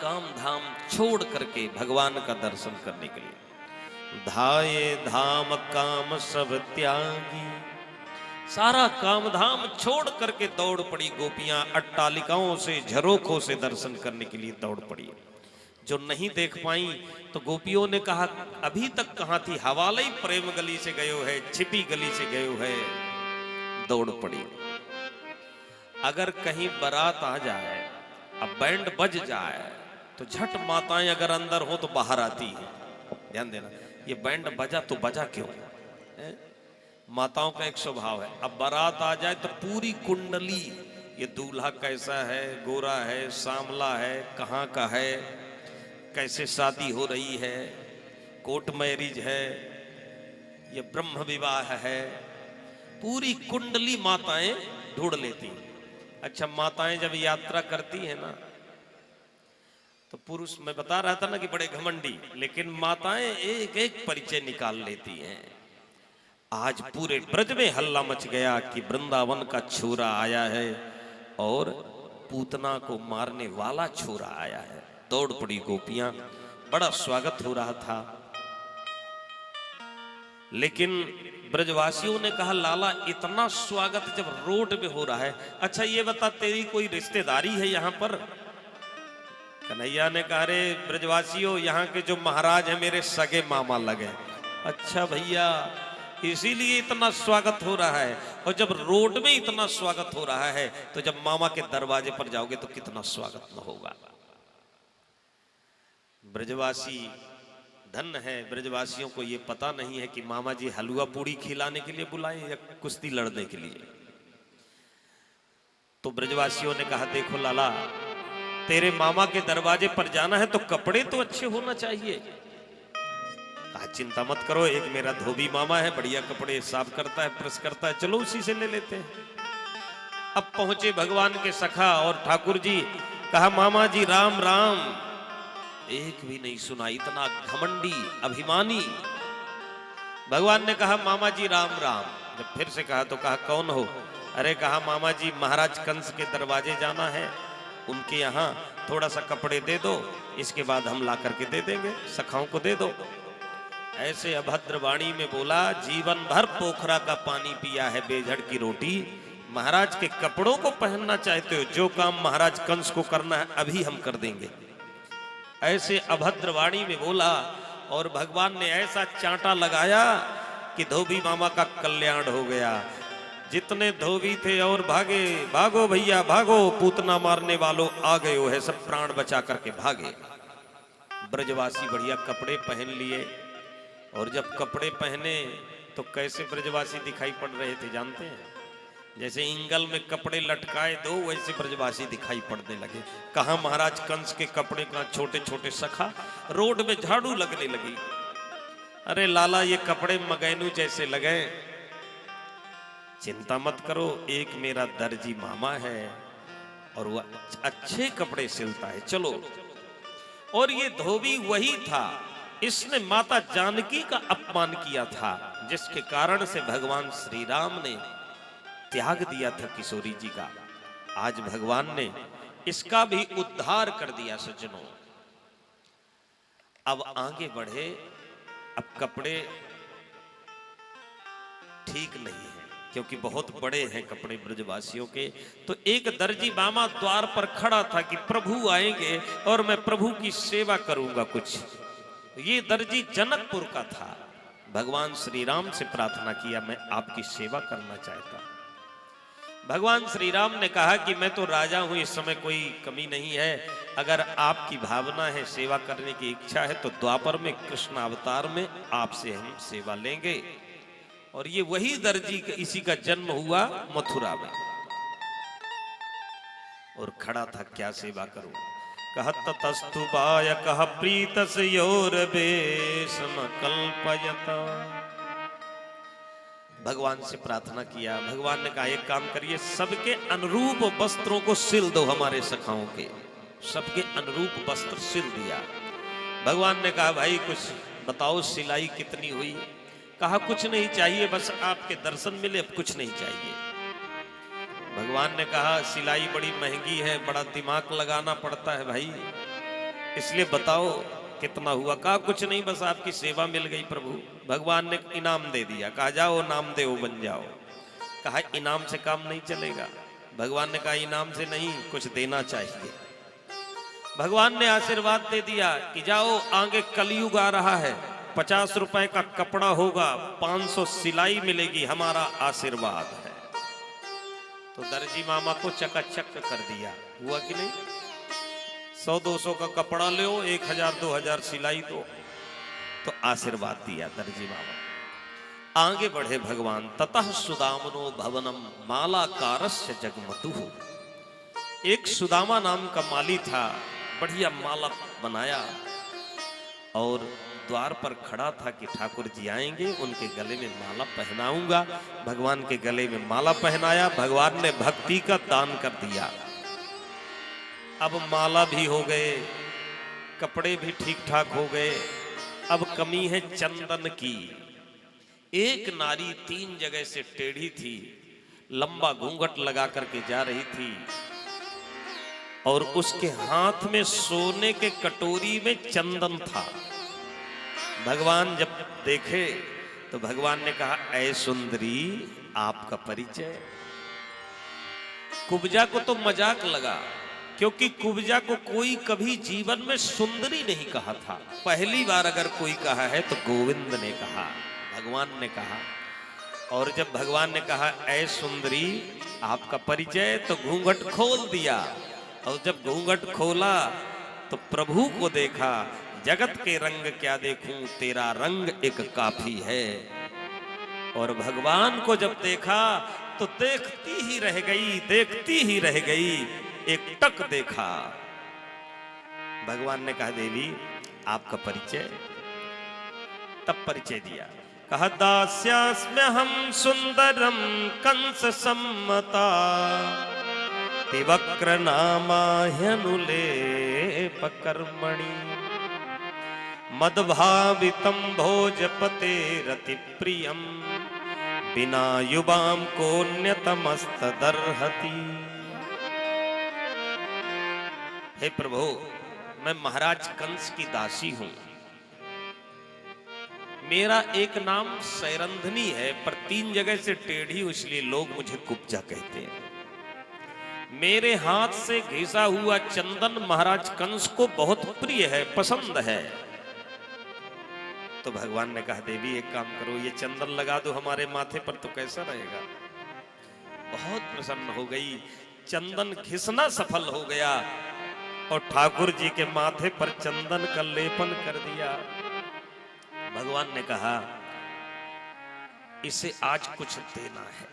काम धाम छोड़ करके भगवान का दर्शन करने के लिए धाये धाम काम सब त्यागी, सारा काम धाम छोड़ करके दौड़ पड़ी गोपियां अट्टालिकाओं से झरोखों से दर्शन करने के लिए दौड़ पड़ी। जो नहीं देख पाई तो गोपियों ने कहा अभी तक कहां थी, हवाले ही प्रेम गली से गयो है, छिपी गली से गयो है। दौड़ पड़ी। अगर कहीं बारात आ जाए, अब बैंड बज जाए तो झट माताएं अगर अंदर हो तो बाहर आती है। ध्यान देना, ये बैंड बजा तो बजा क्यों है? माताओं का एक स्वभाव है, अब बारात आ जाए तो पूरी कुंडली, ये दूल्हा कैसा है, गोरा है, सांवला है, कहाँ का है, कैसे शादी हो रही है, कोर्ट मैरिज है, ये ब्रह्म विवाह है, पूरी कुंडली माताएं ढूंढ लेती। अच्छा, माताएं जब यात्रा करती है ना तो पुरुष, मैं बता रहा था ना कि बड़े घमंडी, लेकिन माताएं एक एक परिचय निकाल लेती हैं। आज पूरे ब्रज में हल्ला मच गया कि वृंदावन का छोरा आया है और पूतना को मारने वाला छोरा आया है। दौड़ पड़ी गोपियां, बड़ा स्वागत हो रहा था। लेकिन ब्रजवासियों ने कहा लाला इतना स्वागत जब रोड पे हो रहा है, अच्छा ये बता तेरी कोई रिश्तेदारी है यहाँ पर? कन्हैया ने कहा रे ब्रजवासियों, यहाँ के जो महाराज हैं मेरे सगे मामा लगे। अच्छा भैया, इसीलिए इतना स्वागत हो रहा है, और जब रोड में इतना स्वागत हो रहा है तो जब मामा के दरवाजे पर जाओगे तो कितना स्वागत न होगा। ब्रजवासी धन है, ब्रजवासियों को ये पता नहीं है कि मामा जी हलवा पूड़ी खिलाने के लिए बुलाए या कुश्ती लड़ने के लिए। तो ब्रजवासियों ने कहा देखो लाला, तेरे मामा के दरवाजे पर जाना है तो कपड़े तो अच्छे होना चाहिए। कहा चिंता मत करो, एक मेरा धोबी मामा है, बढ़िया कपड़े साफ करता है, प्रेस करता है, चलो उसी से ले लेते हैं। अब पहुंचे भगवान के सखा और ठाकुर जी, कहा मामा जी राम राम। एक भी नहीं सुना, इतना घमंडी अभिमानी। भगवान ने कहा मामा जी राम राम। जब फिर से कहा तो कहा कौन हो? अरे कहा मामा जी महाराज कंस के दरवाजे जाना है, उनके यहाँ थोड़ा सा कपड़े दे दो, इसके बाद हम ला करके दे देंगे, सखाओं को दे दो। ऐसे अभद्र वाणी में बोला, जीवन भर पोखरा का पानी पिया है बेझड़ की रोटी, महाराज के कपड़ों को पहनना चाहते हो? जो काम महाराज कंस को करना है अभी हम कर देंगे। ऐसे अभद्र वाणी में बोला, और भगवान ने ऐसा चांटा लगाया कि धोबी मामा का कल्याण हो गया। जितने धोबी थे और भागे, भागो भैया भागो, पूतना मारने वालों आ गए हो है, सब प्राण बचा करके भागे। ब्रजवासी बढ़िया कपड़े पहन लिए, और जब कपड़े पहने तो कैसे ब्रजवासी दिखाई पड़ रहे थे जानते हैं? जैसे इंगल में कपड़े लटकाए दो, वैसे ब्रजवासी दिखाई पड़ने लगे। कहा महाराज कंस के कपड़े का छोटे छोटे सखा रोड में झाड़ू लगने लगी। अरे लाला ये कपड़े मगैनू जैसे लगे। चिंता मत करो, एक मेरा दर्जी मामा है और वह अच्छे कपड़े सिलता है, चलो। और ये धोबी वही था, इसने माता जानकी का अपमान किया था, जिसके कारण से भगवान श्री राम ने त्याग दिया था किशोरी जी का। आज भगवान ने इसका भी उद्धार कर दिया सज्जनों। अब आगे बढ़े, अब कपड़े ठीक नहीं है क्योंकि बहुत बड़े हैं कपड़े ब्रजवासियों के। तो एक दर्जी मामा द्वार पर खड़ा था कि प्रभु आएंगे और मैं प्रभु की सेवा करूंगा कुछ। ये दर्जी जनकपुर का था। भगवान श्री राम से प्रार्थना किया, मैं आपकी सेवा करना चाहता हूं। भगवान श्री राम ने कहा कि मैं तो राजा हूं, इस समय कोई कमी नहीं है, अगर आपकी भावना है, सेवा करने की इच्छा है, तो द्वापर में कृष्ण अवतार में आपसे हम सेवा लेंगे। और ये वही दर्जी, इसी का जन्म हुआ मथुरा में, और खड़ा था क्या सेवा करूं। कहत तस्तु बाय कह प्रीतस योर बेशम कल्पयत। भगवान से प्रार्थना किया। भगवान ने कहा एक काम करिए, सबके अनुरूप वस्त्रों को सिल दो, हमारे सखाओं के सबके अनुरूप वस्त्र सिल दिया। भगवान ने कहा भाई कुछ बताओ, सिलाई कितनी हुई? कहा कुछ नहीं चाहिए, बस आपके दर्शन मिले, अब कुछ नहीं चाहिए। भगवान ने कहा सिलाई बड़ी महंगी है, बड़ा दिमाग लगाना पड़ता है भाई। इसलिए बताओ कितना हुआ? कहा कुछ नहीं, बस आपकी सेवा मिल गई प्रभु। भगवान ने इनाम दे दिया, कहा जाओ नामदेव बन जाओ। कहा इनाम से काम नहीं चलेगा। भगवान ने कहा इनाम से नहीं, कुछ देना चाहिए। भगवान ने आशीर्वाद दे दिया कि जाओ आगे कलयुग आ रहा है, 50 रुपए का कपड़ा होगा, 500 सिलाई मिलेगी, हमारा आशीर्वाद है। तो दर्जी मामा को चकाचक कर दिया। हुआ कि नहीं? 100-200 का कपड़ा लो, 1000-2000 सिलाई दो। तो आशीर्वाद दिया दर्जी मामा। आगे बढ़े भगवान। ततः सुदामनो भवनम मालाकारस्य जगमतु। एक सुदामा नाम का माली था, बढ़िया माला बनाया और द्वार पर खड़ा था कि ठाकुर जी आएंगे, उनके गले में माला पहनाऊंगा। भगवान के गले में माला पहनाया। भगवान ने भक्ति का दान कर दिया। अब माला भी हो गए, कपड़े भी ठीक ठाक हो गए। अब कमी है चंदन की। एक नारी 3 जगह से टेढ़ी थी, लंबा घूंघट लगा करके जा रही थी और उसके हाथ में सोने के कटोरी में चंदन था। भगवान जब देखे तो भगवान ने कहा, ऐ सुंदरी, आपका परिचय? कुब्जा को तो मजाक लगा, क्योंकि कुब्जा को कोई कभी जीवन में सुंदरी नहीं कहा था। पहली बार अगर कोई कहा है तो गोविंद ने कहा, भगवान ने कहा। और जब भगवान ने कहा ऐ सुंदरी आपका परिचय, तो घूंघट खोल दिया। और जब घूंघट खोला तो प्रभु को देखा। जगत के रंग क्या देखूं, तेरा रंग एक काफी है। और भगवान को जब देखा तो देखती ही रह गई, देखती ही रह गई। एक टक देखा। भगवान ने कहा, देवी आपका परिचय? तब परिचय दिया। कहा, दास्यास्म्यहं सुंदरम कंस सम्मता तिवक्र नामाह्यनुलेप कर्मणि मदभावितं भोजपते रति प्रियम बिना युवाम कोन्यतमस्तदर्हति। हे प्रभु, मैं महाराज कंस की दासी हूं। मेरा एक नाम सैरंधनी है, पर 3 जगह से टेढ़ी, इसलिए लोग मुझे कुब्जा कहते हैं। मेरे हाथ से घिसा हुआ चंदन महाराज कंस को बहुत प्रिय है, पसंद है। तो भगवान ने कहा, देवी एक काम करो, ये चंदन लगा दो हमारे माथे पर, तो कैसा रहेगा? बहुत प्रसन्न हो गई। चंदन घिसना सफल हो गया और ठाकुर जी के माथे पर चंदन का लेपन कर दिया। भगवान ने कहा, इसे आज कुछ देना है।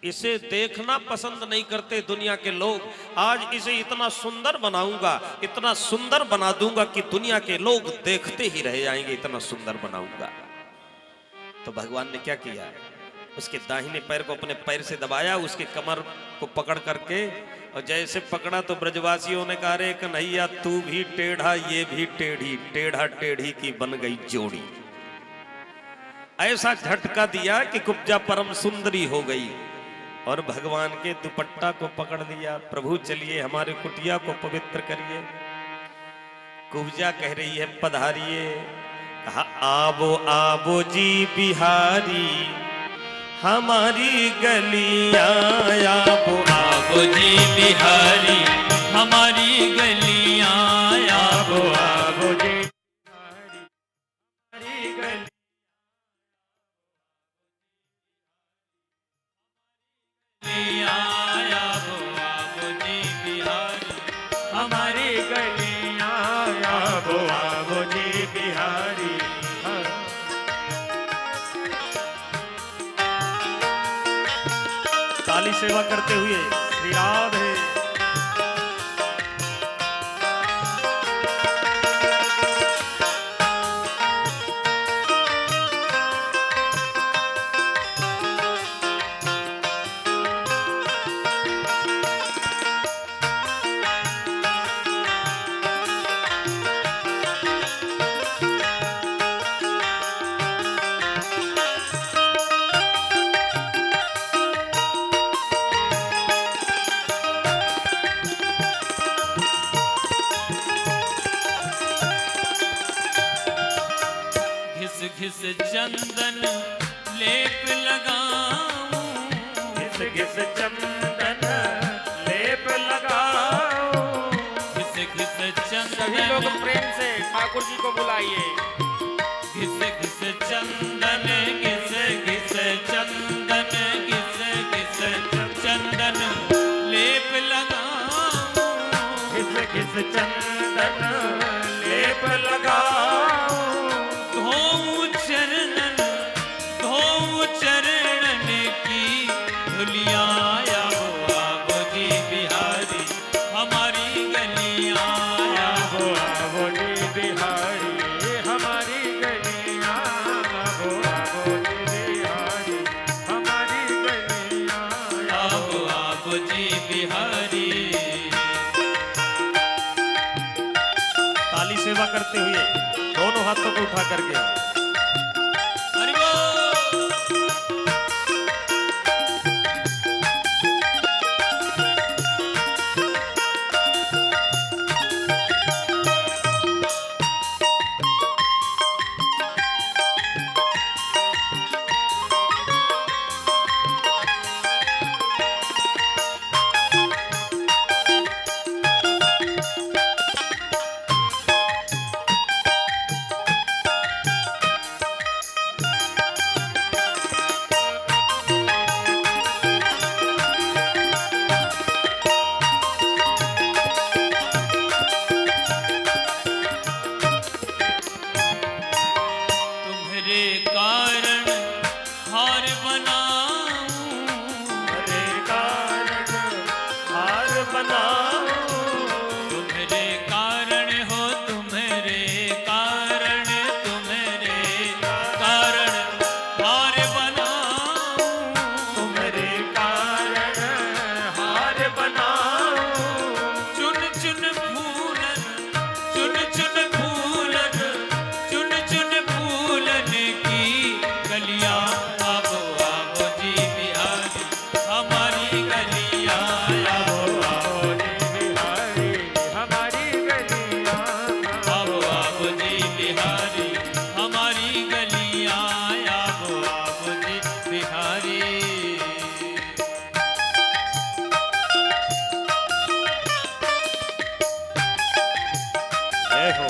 इसे देखना पसंद नहीं करते दुनिया के लोग। आज इसे इतना सुंदर बनाऊंगा, इतना सुंदर बना दूंगा कि दुनिया के लोग देखते ही रह जाएंगे, इतना सुंदर बनाऊंगा। तो भगवान ने क्या किया? उसके दाहिने पैर को अपने पैर से दबाया, उसके कमर को पकड़ करके, और जैसे पकड़ा तो ब्रजवासियों ने कहा, रे कन्हैया तू भी टेढ़ा, ये भी टेढ़ी, टेढ़ा टेढ़ी की बन गई जोड़ी। ऐसा झटका दिया कि कुब्जा परम सुंदरी हो गई और भगवान के दुपट्टा को पकड़ लिया। प्रभु चलिए हमारे कुटिया को पवित्र करिए। कुब्जा कह रही है, पधारिए। कहा, आबो आबो जी बिहारी हमारी गलियां, आबो आबो जी बिहारी हमारी गलियां, आबो आबो जी हमारी गलियां, आबो आबो जी बिहारी हमारी गलियां, आबो आबो जी बिहारी। ताली सेवा करते हुए श्री राधे। घिस चंदन लेप लगाऊं, घिस घिस चंदन लेप लगाओ। घिस घिस सभी लोग चंदन, प्रेम से ठाकुर जी को बुलाइए। घिस घिस चंदन, घिस घिस चंदन, घिस घिस चंदन लेप लगाऊं, घिस घिस चंदन लेप लगाओ। धोऊं चरणन, धोऊं चरणन की धुलिया। आवो जी बिहारी हमारी गलियां, आवो आवो जी बिहारी हमारी गलियां, आवो जी बिहारी हमारी गलियां, आवो जी बिहारी। ताली सेवा करते हुए दोनों हाथों को उठा करके हरि बोल। तुम्हारे कारण हार बनाऊं, हरे कारण हार बनाओ। तुम्हारे कारण हो, तुम्हारे कारण, तुम्हारे कारण हार बनाऊं, तुम्हारे कारण हार बनाओ। चुन चुन फूलन, चुन चुन फूलन, चुन चुन फूलन की गलियां। आवो जी बिहारी हमारी गलियां, आवो जी बिहारी हमारी गलियां, आवो जी बिहारी हमारी गलियां, आवो जी बिहारी। जय हो।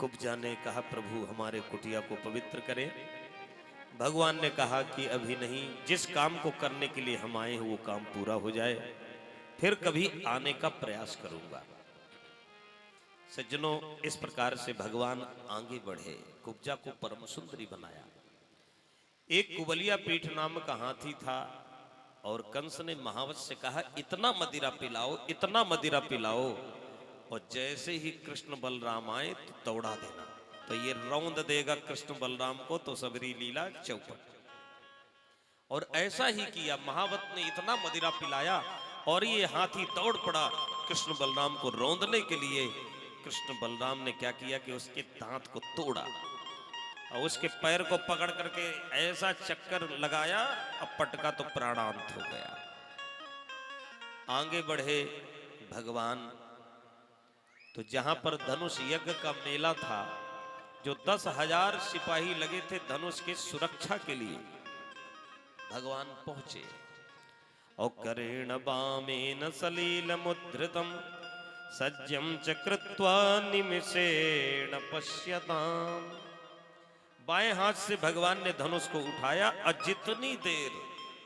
कुब्जा ने कहा प्रभु हमारे कुटिया को पवित्र करें। भगवान ने कहा कि अभी नहीं, जिस काम को करने के लिए हम आए हैं वो काम पूरा हो जाए, फिर कभी आने का प्रयास करूंगा। सज्जनों, इस प्रकार से भगवान आगे बढ़े, कुब्जा को परम सुंदरी बनाया। एक कुबलिया पीठ नाम का हाथी था और कंस ने महावत से कहा इतना मदिरा पिलाओ, इतना मदिरा पिलाओ, और जैसे ही कृष्ण बलराम आए तो दौड़ा देना, तो ये रौंद देगा कृष्ण बलराम को, तो सबरी लीला चौपट। और ऐसा ही किया, महावत ने इतना मदिरा पिलाया और ये हाथी दौड़ पड़ा कृष्ण बलराम को रौंदने के लिए। कृष्ण बलराम ने क्या किया कि उसके दांत को तोड़ा और उसके पैर को पकड़ करके ऐसा चक्कर लगाया, अब पटका तो प्राणांत हो गया। आगे बढ़े भगवान, तो जहां पर धनुष यज्ञ का मेला था, जो 10,000 सिपाही लगे थे धनुष के सुरक्षा के लिए, भगवान पहुंचे। और करेण बामेन सलील मुद्रितम सज्जम च कृत्वा निमिषेण पश्यताम। बाएं हाथ से भगवान ने धनुष को उठाया और जितनी देर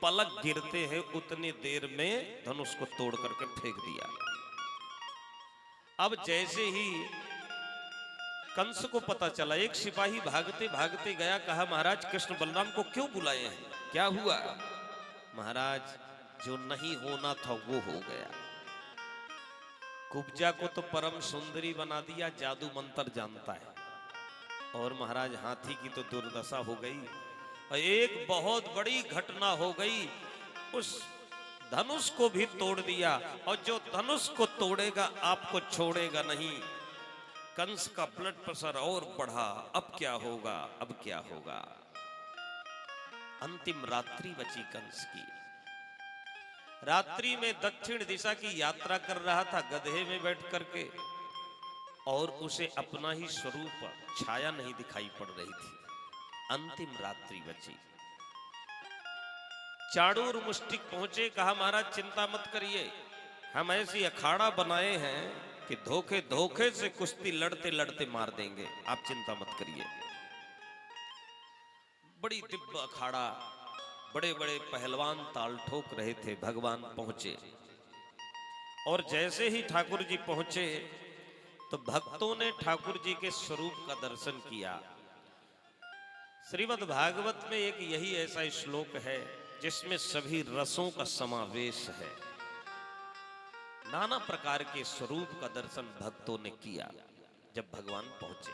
पलक गिरते हैं उतनी देर में धनुष को तोड़ करके फेंक दिया। अब जैसे ही कंस को पता चला, एक सिपाही भागते भागते गया, कहा महाराज कृष्ण बलराम को क्यों बुलाए हैं, क्या हुआ? महाराज जो नहीं होना था वो हो गया। कुब्जा को तो परम सुंदरी बना दिया, जादू मंत्र जानता है, और महाराज हाथी की तो दुर्दशा हो गई। और एक बहुत बड़ी घटना हो गई, उस धनुष को भी तोड़ दिया, और जो धनुष को तोड़ेगा आपको छोड़ेगा नहीं। कंस का ब्लड प्रेशर और बढ़ा, अब क्या होगा, अब क्या होगा। अंतिम रात्रि बची कंस की। रात्रि में दक्षिण दिशा की यात्रा कर रहा था गधे में बैठ करके, और उसे अपना ही स्वरूप छाया नहीं दिखाई पड़ रही थी। अंतिम रात्रि बची। चाणूर मुष्टिक पहुंचे, कहा महाराज चिंता मत करिए, हम ऐसी अखाड़ा बनाए हैं कि धोखे धोखे से कुश्ती लड़ते लड़ते मार देंगे, आप चिंता मत करिए। बड़ी दिव्य अखाड़ा, बड़े बड़े पहलवान ताल ठोक रहे थे। भगवान पहुंचे, और जैसे ही ठाकुर जी पहुंचे तो भक्तों ने ठाकुर जी के स्वरूप का दर्शन किया। श्रीमद् भागवत में एक यही ऐसा श्लोक है जिसमें सभी रसों का समावेश है। नाना प्रकार के स्वरूप का दर्शन भक्तों ने किया जब भगवान पहुंचे।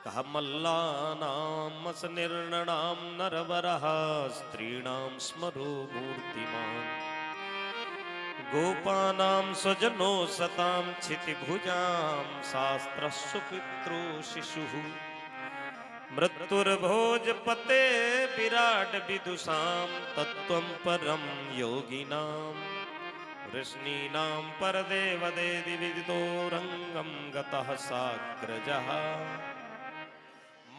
कहा मल्लानां निर्णनाम नरवरः स्त्रीणां स्मरो मूर्तिमान् गोपानां स्वजनो सतां क्षितिभुजां शास्त्रस्सु पितृ शिशुः मृत्युर्भोजपते विराट विदुषां तत्त्वं परम योगिनां वृष्णीनां परदेवदेदि विदितो रंगं गतः साग्रजः।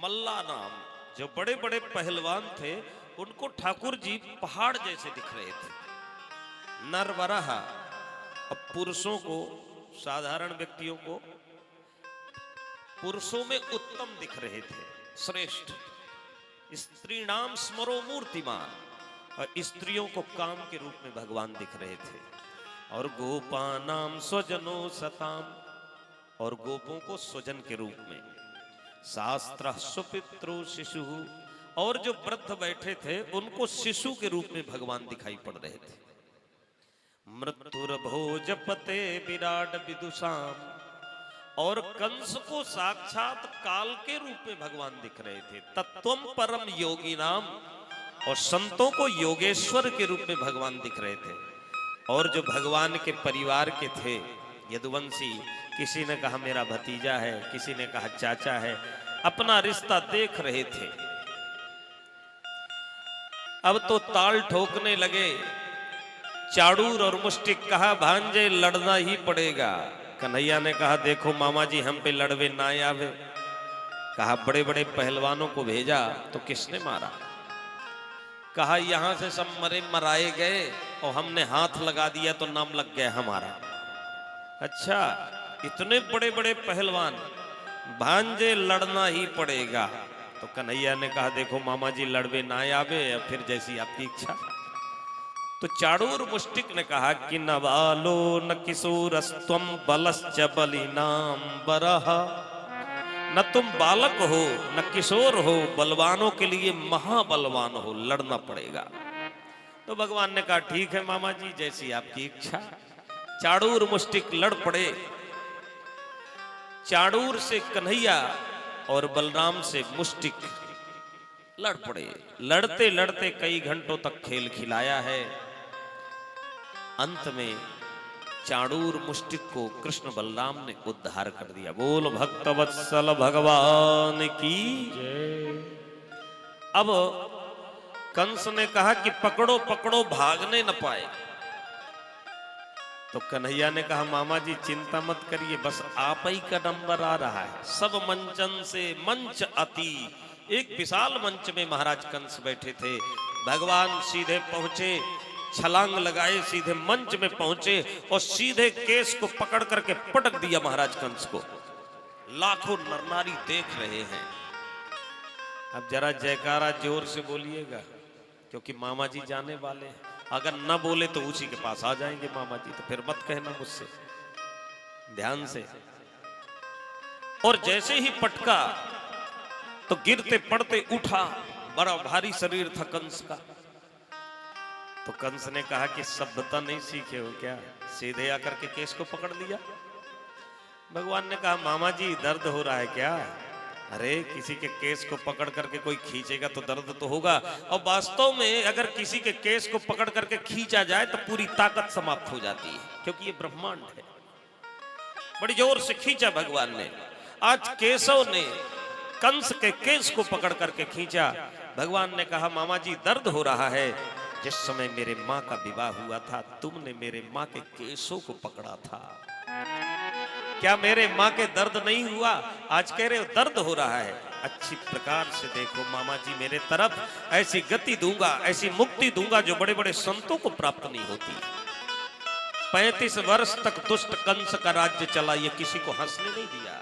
मल्ला नाम, जो बड़े बड़े पहलवान थे उनको ठाकुर जी पहाड़ जैसे दिख रहे थे। नरवरह, अब पुरुषों को, साधारण व्यक्तियों को पुरुषों में उत्तम दिख रहे थे, श्रेष्ठ। स्त्रीणाम स्मरो मूर्तिमान, और स्त्रियों को काम के रूप में भगवान दिख रहे थे। और गोपानाम स्वजनो सताम, और गोपों को स्वजन के रूप में। शास्त्र सुपितृ शिशु, और जो वृद्ध बैठे थे उनको शिशु के रूप में भगवान दिखाई पड़ रहे थे। मृत्युर्भोजपते विराट विदुषाम, और कंस को साक्षात काल के रूप में भगवान दिख रहे थे। तत्वम परम योगी नाम, और संतों को योगेश्वर के रूप में भगवान दिख रहे थे। और जो भगवान के परिवार के थे यदुवंशी, किसी ने कहा मेरा भतीजा है, किसी ने कहा चाचा है, अपना रिश्ता देख रहे थे। अब तो ताल ठोकने लगे। चाणूर और मुष्टिक, कहा भांजे लड़ना ही पड़ेगा। कन्हैया ने कहा देखो मामा जी हम पे लड़वे ना आवे। कहा बड़े बड़े पहलवानों को भेजा तो किसने मारा? कहा यहां से सब मरे मराए गए और हमने हाथ लगा दिया तो नाम लग गया हमारा। अच्छा, इतने बड़े बड़े पहलवान, भांजे लड़ना ही पड़ेगा। तो कन्हैया ने कहा देखो मामा जी लड़वे ना आवे, या फिर जैसी आपकी इच्छा। तो चाणूर मुष्टिक ने कहा कि न बालो न किशोरस्त्वम बलश्च बलिनाम बरह, न तुम बालक हो न किशोर हो, बलवानों के लिए महाबलवान हो, लड़ना पड़ेगा। तो भगवान ने कहा ठीक है मामा जी जैसी आपकी इच्छा। चाणूर मुष्टिक लड़ पड़े। चाणूर से कन्हैया और बलराम से मुष्टिक लड़ पड़े। लड़ते लड़ते कई घंटों तक खेल खिलाया है। अंत में चाणूर मुष्टिक को कृष्ण बलराम ने उद्धार कर दिया। बोल भक्तवत्सल भगवान की। अब कंस ने कहा कि पकड़ो पकड़ो, भागने न पाए। तो कन्हैया ने कहा मामा जी चिंता मत करिए, बस आप ही का नंबर आ रहा है। सब मंचन से मंच अति। एक विशाल मंच में महाराज कंस बैठे थे। भगवान सीधे पहुंचे, छलांग लगाए, सीधे मंच में पहुंचे और सीधे केस को पकड़ करके पटक दिया महाराज कंस को। लाखों नर नारी देख रहे हैं। अब जरा जयकारा जोर से बोलिएगा, क्योंकि मामा जी जाने वाले हैं। अगर न बोले तो उसी के पास आ जाएंगे मामा जी, तो फिर मत कहना मुझसे, ध्यान से। और जैसे ही पटका तो गिरते पड़ते उठा। बड़ा भारी शरीर था कंस का। तो कंस ने कहा कि सभ्यता नहीं सीखे हो क्या, सीधे आकर के केस को पकड़ लिया। भगवान ने कहा मामा जी दर्द हो रहा है क्या? अरे किसी के केस को पकड़ करके कोई खींचेगा तो दर्द तो होगा। और वास्तव में अगर किसी के केस को पकड़ करके खींचा जाए तो पूरी ताकत समाप्त हो जाती है, क्योंकि ये ब्रह्मांड है। बड़ी जोर से खींचा भगवान ने। आज केशव ने कंस के केस को पकड़ करके खींचा। भगवान ने कहा मामा जी दर्द हो रहा है। जिस समय मेरे माँ का विवाह हुआ था तुमने मेरे माँ के केसों को पकड़ा था। क्या मेरे माँ के दर्द नहीं हुआ? आज कह रहे हो दर्द हो रहा है। अच्छी प्रकार से देखो मामा जी मेरे तरफ, ऐसी गति दूंगा, ऐसी मुक्ति दूंगा जो बड़े बड़े संतों को प्राप्त नहीं होती। 35 वर्ष तक दुष्ट कंस का राज्य चला, ये किसी को हंसने नहीं दिया,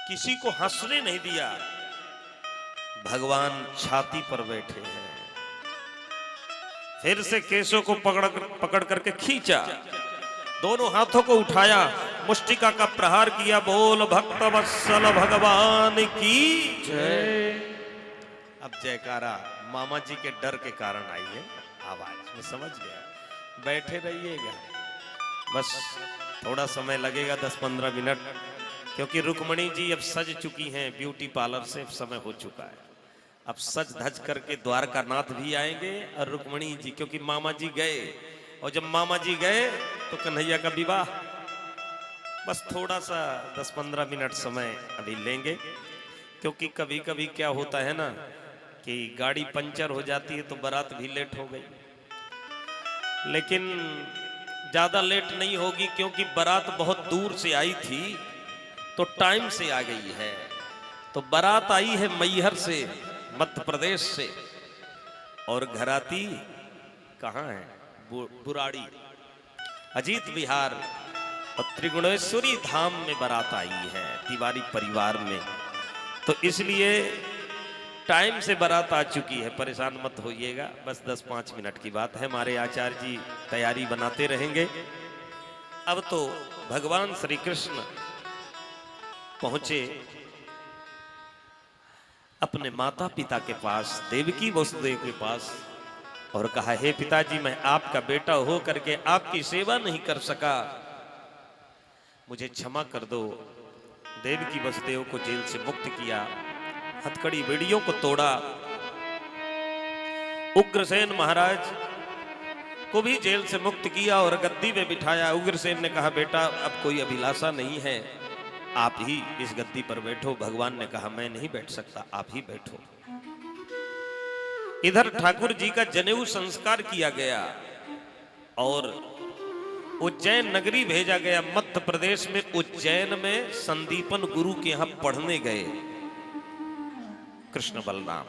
किसी को हंसने नहीं दिया। भगवान छाती पर बैठे हैं। फिर से केशों को पकड़ करके खींचा, दोनों हाथों को उठाया, मुष्टिका का प्रहार किया। बोल भक्तवत्सल भगवान की जय। अब जयकारा मामा जी के डर के कारण आई है आवाज में, समझ गया। बैठे रहिएगा, बस थोड़ा समय लगेगा, 10-15 मिनट, क्योंकि रुक्मणी जी अब सज चुकी हैं ब्यूटी पार्लर से, समय हो चुका है। अब सज धज करके द्वारकानाथ भी आएंगे और रुक्मणी जी, क्योंकि मामा जी गए, और जब मामा जी गए तो कन्हैया का विवाह। बस थोड़ा सा 10-15 मिनट समय अभी लेंगे, क्योंकि कभी कभी क्या होता है ना कि गाड़ी पंचर हो जाती है तो बारात भी लेट हो गई। लेकिन ज्यादा लेट नहीं होगी, क्योंकि बारात बहुत दूर से आई थी तो टाइम से आ गई है। तो बारात आई है मैहर से, मध्य प्रदेश से, और घराती कहाँ है? बुराड़ी, अजीत विहार और त्रिगुणेश्वरी धाम में बारात आई है, तिवारी परिवार में। तो इसलिए टाइम से बारात आ चुकी है, परेशान मत होइएगा। बस 10-5 मिनट की बात है। हमारे आचार्य जी तैयारी बनाते रहेंगे। अब तो भगवान श्री कृष्ण पहुंचे अपने माता पिता के पास, देवकी वसुदेव के पास, और कहा हे पिताजी मैं आपका बेटा हो करके आपकी सेवा नहीं कर सका, मुझे क्षमा कर दो। देवकी वसुदेव को जेल से मुक्त किया, हथकड़ी बेड़ियों को तोड़ा। उग्रसेन महाराज को भी जेल से मुक्त किया और गद्दी में बिठाया। उग्रसेन ने कहा बेटा अब कोई अभिलाषा नहीं है, आप ही इस गद्दी पर बैठो। भगवान ने कहा मैं नहीं बैठ सकता, आप ही बैठो। इधर ठाकुर जी का जनेऊ संस्कार किया गया और उज्जैन नगरी भेजा गया। मध्य प्रदेश में उज्जैन में संदीपन गुरु के यहां पढ़ने गए कृष्ण बलराम,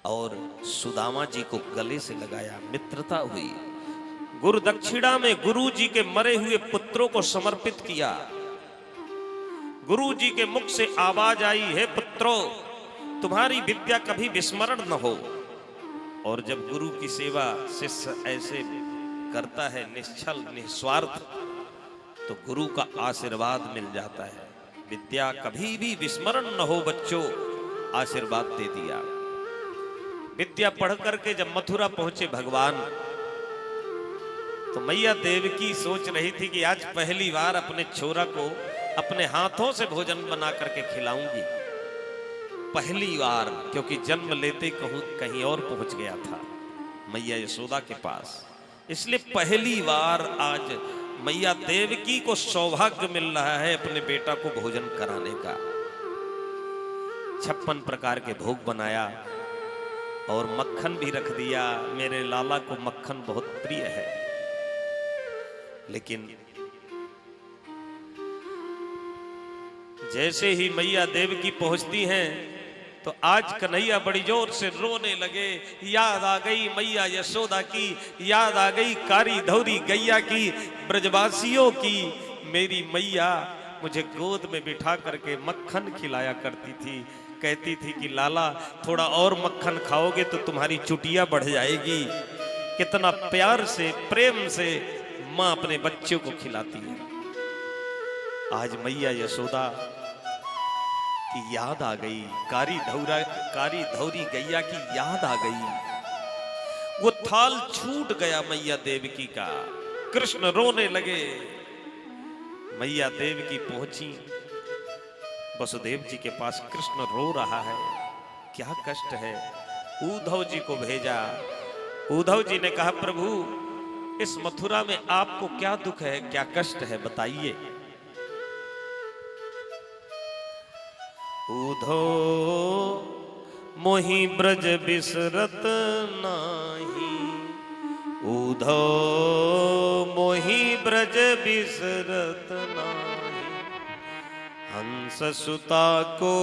और सुदामा जी को गले से लगाया, मित्रता हुई। गुरु दक्षिणा में गुरु जी के मरे हुए पुत्रों को समर्पित किया। गुरु जी के मुख से आवाज आई है, पुत्रों तुम्हारी विद्या कभी विस्मरण न हो। और जब गुरु की सेवा शिष्य ऐसे करता है निश्चल निस्वार्थ, तो गुरु का आशीर्वाद मिल जाता है। विद्या कभी भी विस्मरण न हो बच्चों, आशीर्वाद दे दिया। विद्या पढ़ करके जब मथुरा पहुंचे भगवान, तो मैया देवकी सोच रही थी कि आज पहली बार अपने छोरा को अपने हाथों से भोजन बना करके खिलाऊंगी। पहली बार, क्योंकि जन्म लेते कहीं और पहुंच गया था मैया यशोदा के पास, इसलिए पहली बार आज मैया देवकी को सौभाग्य मिल रहा है अपने बेटा को भोजन कराने का। 56 प्रकार के भोग बनाया और मक्खन भी रख दिया। मेरे लाला को मक्खन बहुत प्रिय है। लेकिन जैसे ही मैया देवकी पहुंचती हैं, तो आज कन्हैया बड़ी जोर से रोने लगे। याद आ गई मैया यशोदा की, याद आ गई कारी धौरी गैया की, ब्रजवासियों की। मेरी मैया मुझे गोद में बिठा करके मक्खन खिलाया करती थी। कहती थी कि लाला थोड़ा और मक्खन खाओगे तो तुम्हारी चुटिया बढ़ जाएगी। कितना प्यार से प्रेम से मां अपने बच्चों को खिलाती है। आज मैया यशोदा की याद आ गई, कारी धौरी गैया की याद आ गई। वो थाल छूट गया मैया देवकी का। कृष्ण रोने लगे। मैया देवकी पहुंची वसुदेव जी के पास। कृष्ण रो रहा है, क्या कष्ट है। उद्धव जी को भेजा। उद्धव जी ने कहा, प्रभु इस मथुरा में आपको क्या दुख है, क्या कष्ट है, बताइए। उद्धव मोहि ब्रज बिसरत नाही, उद्धव मोहि ब्रज बिसरत नाही। हंस सुता को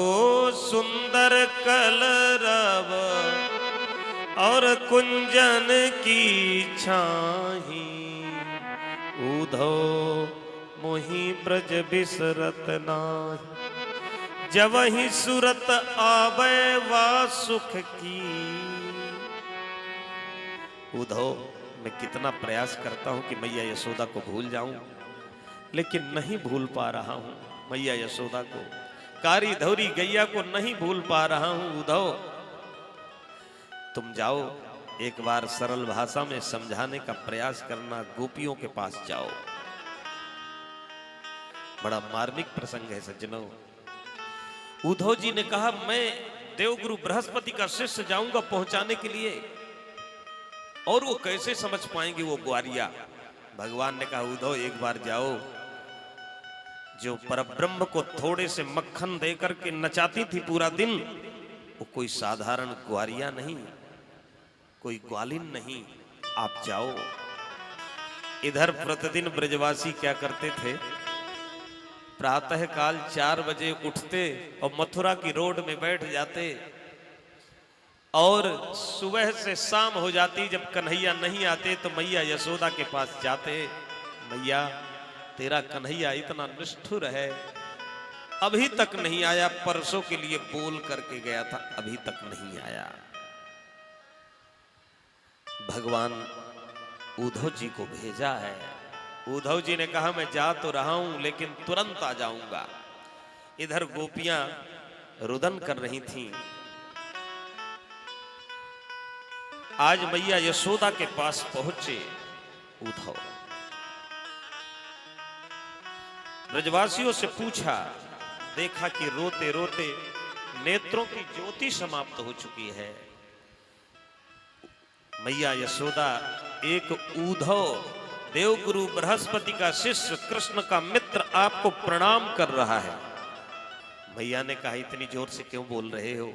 सुंदर कलरव, और कुंजन की छाही। उद्धव मोहि ब्रज बिसरत नाही, जब ही सूरत आवे वा सुख की। उद्धव मैं कितना प्रयास करता हूं कि मैया यशोदा को भूल जाऊं, लेकिन नहीं भूल पा रहा हूं मैया यशोदा को। कारी धौरी गैया को नहीं भूल पा रहा हूं। उद्धव तुम जाओ, एक बार सरल भाषा में समझाने का प्रयास करना। गोपियों के पास जाओ। बड़ा मार्मिक प्रसंग है सज्जनों। उद्धव जी ने कहा, मैं देवगुरु बृहस्पति का शिष्य जाऊंगा पहुंचाने के लिए, और वो कैसे समझ पाएंगे वो ग्वारिया। भगवान ने कहा, उद्धव एक बार जाओ। जो परब्रह्म को थोड़े से मक्खन देकर के नचाती थी पूरा दिन, वो कोई साधारण ग्वारिया नहीं, कोई ग्वालिन नहीं। आप जाओ। इधर प्रतिदिन ब्रजवासी क्या करते थे, प्रातः काल 4 बजे उठते और मथुरा की रोड में बैठ जाते, और सुबह से शाम हो जाती। जब कन्हैया नहीं आते तो मैया यशोदा के पास जाते। मैया तेरा कन्हैया इतना निष्ठुर है, अभी तक नहीं आया। परसों के लिए बोल करके गया था, अभी तक नहीं आया। भगवान उद्धव जी को भेजा है। उद्धव जी ने कहा, मैं जा तो रहा हूं लेकिन तुरंत आ जाऊंगा। इधर गोपियां रुदन कर रही थीं। आज मैया यशोदा के पास पहुंचे उद्धव। ब्रजवासियों से पूछा, देखा कि रोते रोते नेत्रों की ज्योति समाप्त हो चुकी है। मैया यशोदा एक उद्धव देवगुरु बृहस्पति का शिष्य, कृष्ण का मित्र आपको प्रणाम कर रहा है। मैया ने कहा, इतनी जोर से क्यों बोल रहे हो?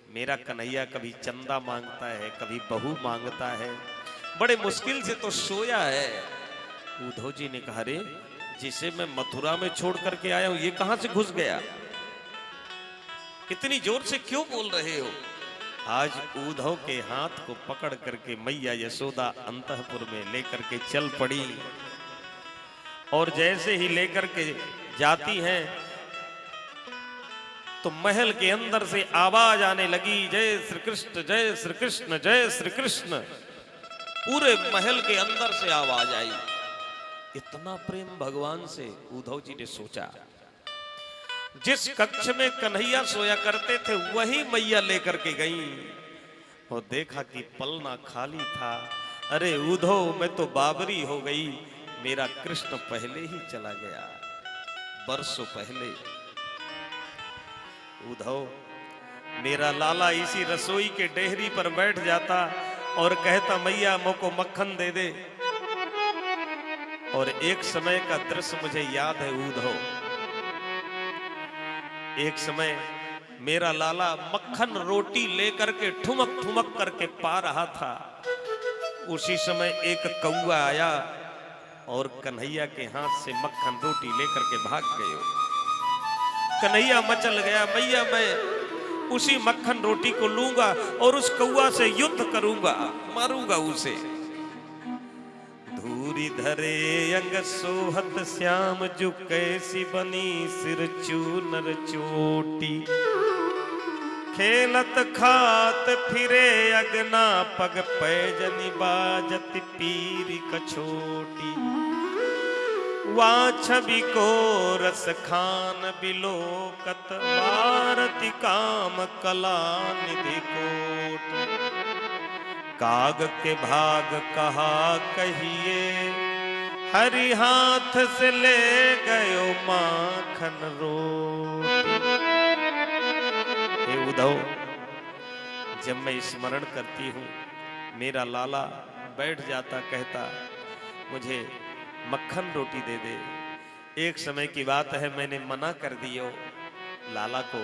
मेरा कन्हैया कभी चंदा मांगता है, कभी बहू मांगता है, बड़े मुश्किल से तो सोया है। उद्धव जी ने कहा, रे जिसे मैं मथुरा में छोड़ करके आया हूं, ये कहां से घुस गया? इतनी जोर से क्यों बोल रहे हो? आज उद्धव के हाथ को पकड़ करके मैया यशोदा अंतःपुर में लेकर के चल पड़ी, और जैसे ही लेकर के जाती हैं तो महल के अंदर से आवाज आने लगी, जय श्री कृष्ण, जय श्री कृष्ण, जय श्री कृष्ण। पूरे महल के अंदर से आवाज आई। इतना प्रेम भगवान से उद्धव जी ने सोचा, जिस कक्ष में कन्हैया सोया करते थे वही मैया लेकर के गई और देखा कि पलना खाली था। अरे उद्धव, मैं तो बाबरी हो गई, मेरा कृष्ण पहले ही चला गया, बरसों पहले। उद्धव, मेरा लाला इसी रसोई के डेहरी पर बैठ जाता और कहता, मैया मुझको मक्खन दे दे। और एक समय का दृश्य मुझे याद है उद्धव, एक समय मेरा लाला मक्खन रोटी लेकर के ठुमक ठुमक करके पा रहा था। उसी समय एक कौआ आया और कन्हैया के हाथ से मक्खन रोटी लेकर के भाग गए। कन्हैया मचल गया, मैया मैं उसी मक्खन रोटी को लूंगा और उस कौआ से युद्ध करूंगा, मारूंगा उसे। धूरी धरे अंग सोहत श्याम, जो कैसी बनी सिर चूनर चोटी। खेलत खात फिरे अगना, पग पैजनी बाजत पीरी कछोटी। वहाँ छवि को रस खान बिलोकत, वारति काम कला निधि कोट। काग के भाग कहा कहिए, हरि हाथ से ले गयो माखन रोटी। हे उद्धव, जब मैं स्मरण करती हूँ, मेरा लाला बैठ जाता, कहता मुझे मक्खन रोटी दे दे। एक समय की बात है, मैंने मना कर दियो लाला को,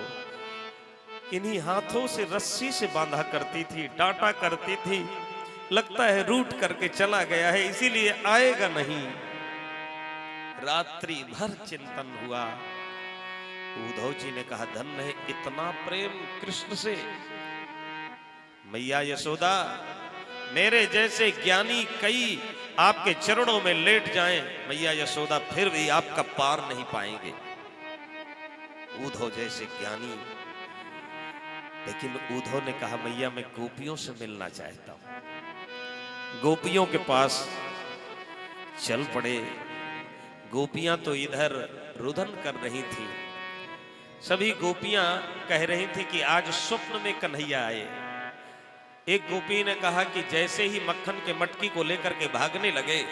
इन्हीं हाथों से रस्सी से बांधा करती थी, डांटा करती थी, लगता है रूठ करके चला गया है, इसीलिए आएगा नहीं। रात्रि भर चिंतन हुआ। उद्धव जी ने कहा, धन्य है इतना प्रेम कृष्ण से। मैया यशोदा, मेरे जैसे ज्ञानी कई आपके चरणों में लेट जाएं, मैया यशोदा फिर भी आपका पार नहीं पाएंगे। उद्धव जैसे ज्ञानी। लेकिन उद्धव ने कहा, मैया मैं गोपियों से मिलना चाहता हूं। गोपियों के पास चल पड़े। गोपियां तो इधर रुदन कर रही थी। सभी गोपियां कह रही थी कि आज स्वप्न में कन्हैया आए। एक गोपी ने कहा कि जैसे ही मक्खन के मटकी को लेकर के भागने लगे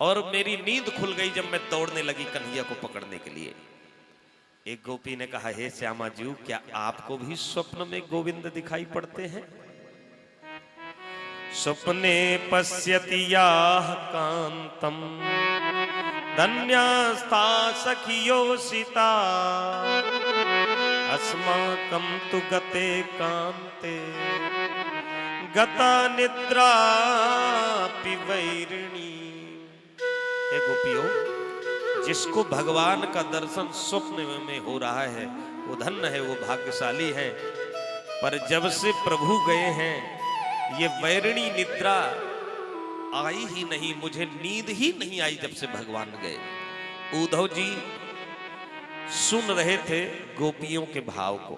और मेरी नींद खुल गई जब मैं दौड़ने लगी कन्हैया को पकड़ने के लिए। एक गोपी ने कहा, हे श्यामा जी, क्या आपको भी स्वप्न में गोविंद दिखाई पड़ते हैं? स्वप्ने पश्यति याः कांतम, धन्यास्ता सखियोषिता। अस्माकं तु गते कांते, गता निद्रा वैरिणी। हे गोपियों, जिसको भगवान का दर्शन स्वप्न में हो रहा है वो धन्य है, वो भाग्यशाली है। पर जब से प्रभु गए हैं, ये वैरिणी निद्रा आई ही नहीं, मुझे नींद ही नहीं आई जब से भगवान गए। उद्धव जी सुन रहे थे गोपियों के भाव को।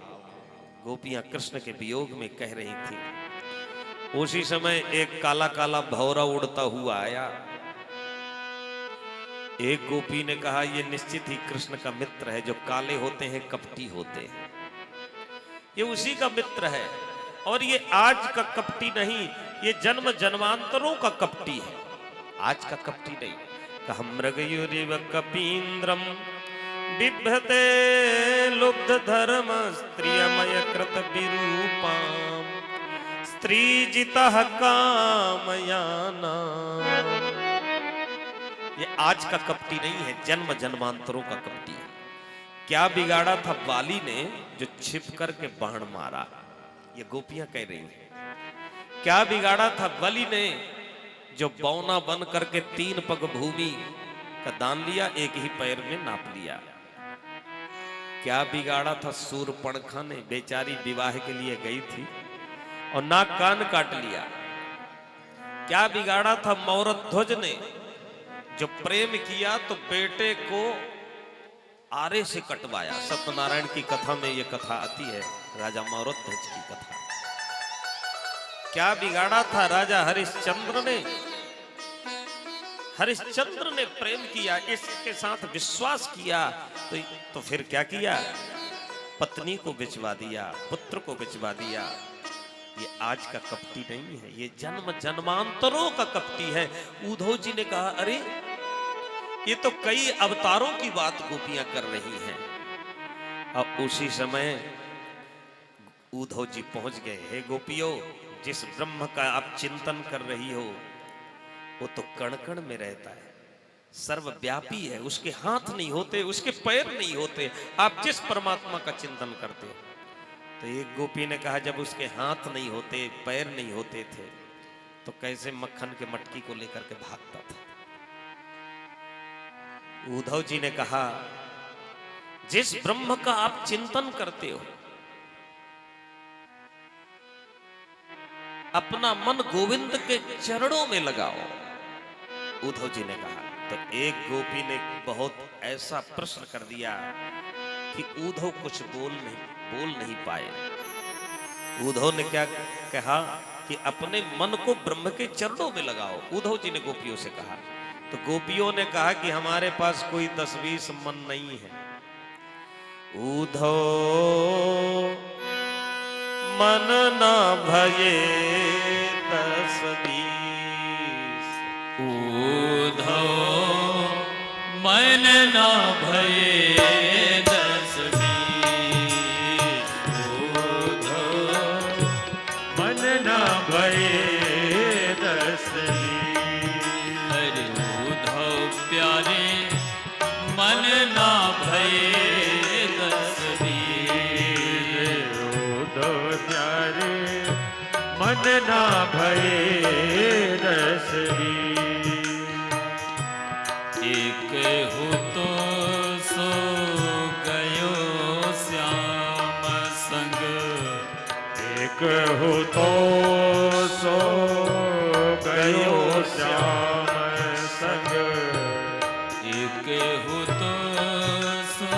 गोपियां कृष्ण के वियोग में कह रही थी। उसी समय एक काला काला भौरा उड़ता हुआ आया। एक गोपी ने कहा, यह निश्चित ही कृष्ण का मित्र है। जो काले होते हैं कपटी होते हैं, ये उसी का मित्र है। और ये आज का कपटी नहीं, ये जन्म जन्मांतरों का कपटी है, आज का कपटी नहीं। कहा, मृगयुरिव कपीन्द्रम बिभ्यते लुब्ध धर्म, स्त्रियमय कृत विरूपाम, स्त्री जितः कामयाना। ये आज का कपटी नहीं है, जन्म जन्मांतरों का कपटी है। क्या बिगाड़ा था बाली ने जो छिप करके बाण मारा? ये गोपियां कह रही हैं। क्या बिगाड़ा था बलि ने जो बौना बन करके 3 पग भूमि का दान लिया, एक ही पैर में नाप लिया? क्या बिगाड़ा था शूर्पणखा ने, बेचारी विवाह के लिए गई थी और नाक कान काट लिया? क्या बिगाड़ा था मौरध्वज ने जो प्रेम किया तो बेटे को आरे से कटवाया। सत्यनारायण की कथा में यह कथा आती है, राजा मौरध्वज की कथा। क्या बिगाड़ा था राजा हरिश्चंद्र ने? हरिश्चंद्र ने प्रेम किया, इसके साथ विश्वास किया, तो फिर क्या किया? पत्नी को बिचवा दिया, पुत्र को बिचवा दिया। ये आज का कपटी नहीं है, ये जन्म जन्मांतरों का कपटी है। उद्धव जी ने कहा, अरे ये तो कई अवतारों की बात गोपियां कर रही हैं। अब उसी समय उद्धव जी पहुंच गए। हे गोपियों, जिस ब्रह्म का आप चिंतन कर रही हो वो तो कण कण में रहता है, सर्वव्यापी है। उसके हाथ नहीं होते, उसके पैर नहीं होते। आप जिस परमात्मा का चिंतन करते हो। तो एक गोपी ने कहा, जब उसके हाथ नहीं होते, पैर नहीं होते थे, तो कैसे मक्खन के मटकी को लेकर के भागता था? उद्धव जी ने कहा, जिस ब्रह्म का आप चिंतन करते हो, अपना मन गोविंद के चरणों में लगाओ। उद्धव जी ने कहा। तो एक गोपी ने बहुत ऐसा प्रश्न कर दिया कि उद्धव कुछ बोल नहीं पाए। उद्धव ने क्या कहा कि अपने मन को ब्रह्म के चरणों में लगाओ। उद्धव जी ने गोपियों से कहा। तो गोपियों ने कहा कि हमारे पास कोई 10-20 मन नहीं है। उद्धव मन ना भये 10-20। उद्धव मन ना भये 10-20। उद्धव मन ना भये 10-20। अरे उद्धव प्यारे मन ना भये 10-20। उद्धव प्यारे मन ना भये 10-20। एक हो तो सो गयो श्याम संग। एक हो तो सो गयो श्याम संग। एक हो तो सो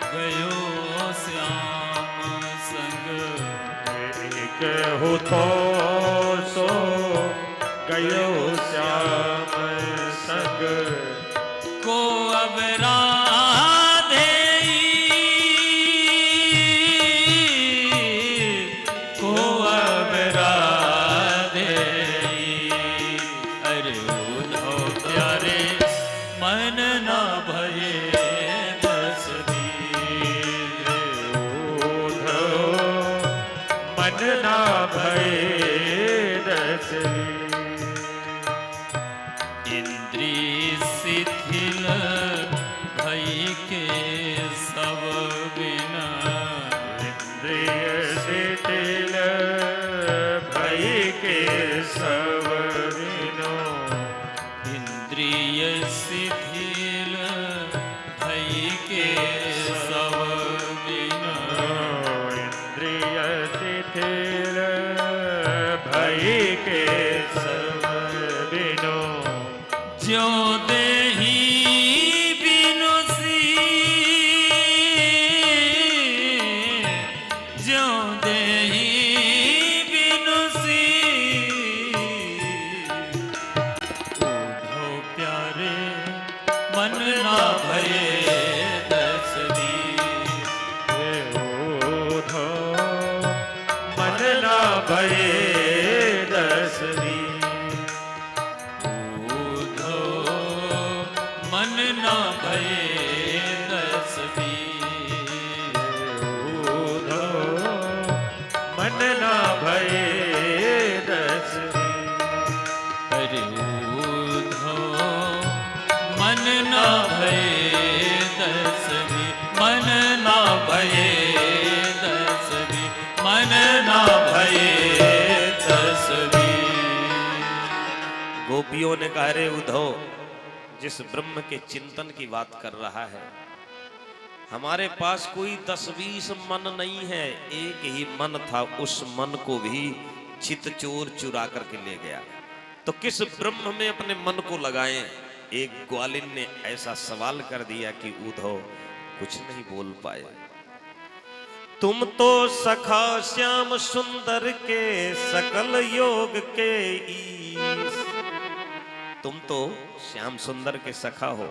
गयो श्याम संग। एक हो तो सो गयो श्याम संग। को अब राधे को अब राधे। अरे उद्धव प्यारे मन ना भये 10-20। उद्धव मन ना भये 10-20। इंद्रिय शिथिल भई के सब बिना। इंद्रिय शिथिल भई के सब बिनो। इंद्रिय शिथिल भई के सब बिना। इंद्रिय शिथिल भई के सब बिनो। ज्यो देहि बिनुसी। ज्यो देहि बिनुसी। उद्धव प्यारे मन ना भये 10-20। उद्धव मन ना भये 10-20। उद्धव मन ना भये 10-20। उद्धव मन ना भये 10-20। अरे उद्धव मन ना भये 10-20। मन ना भये 10-20। मन ना भये 10-20। गोपियों ने कहा, रे उद्धव, जिस ब्रह्म के चिंतन की बात कर रहा है, हमारे पास कोई 10-20 मन नहीं है। एक ही मन था, उस मन को भी चितचोर चुरा करके ले गया। तो किस ब्रह्म में अपने मन को लगाएं? एक ग्वालिन ने ऐसा सवाल कर दिया कि उद्धव, कुछ नहीं बोल पाए। तुम तो सखा श्याम सुंदर के सकल योग के ईश। तुम तो श्याम सुंदर के सखा हो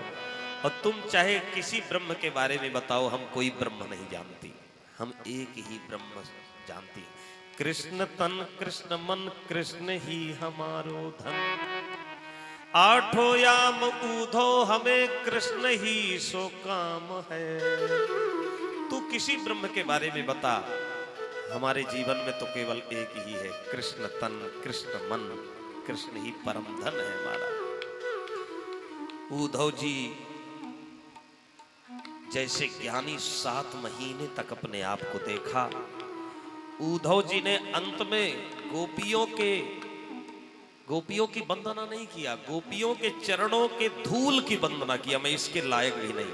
और तुम चाहे किसी ब्रह्म के बारे में बताओ, हम कोई ब्रह्म नहीं जानती, हम एक ही ब्रह्म जानती। कृष्ण तन कृष्ण मन कृष्ण ही हमारो धन। आठों याम ऊधो हमें कृष्ण ही सो काम है। तू किसी ब्रह्म के बारे में बता, हमारे जीवन में तो केवल एक ही है, कृष्ण तन कृष्ण मन कृष्ण ही परम धन है हमारा। उद्धव जी जैसे ज्ञानी 7 महीने तक अपने आप को देखा। उद्धव जी ने अंत में गोपियों की वंदना नहीं किया, गोपियों के चरणों के धूल की वंदना किया। मैं इसके लायक भी नहीं।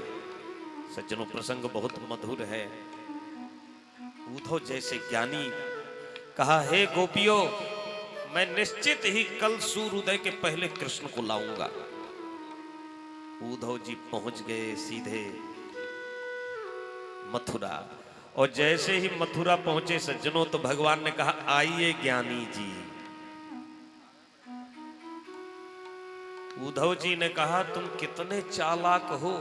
सज्जनों, प्रसंग बहुत मधुर है। उद्धव जैसे ज्ञानी कहा, हे गोपियों, मैं निश्चित ही कल सूर्योदय के पहले कृष्ण को लाऊंगा। उद्धव जी पहुंच गए सीधे मथुरा, और जैसे ही मथुरा पहुंचे सज्जनों, तो भगवान ने कहा, आइए ज्ञानी जी। उद्धव जी ने कहा, तुम कितने चालाक हो,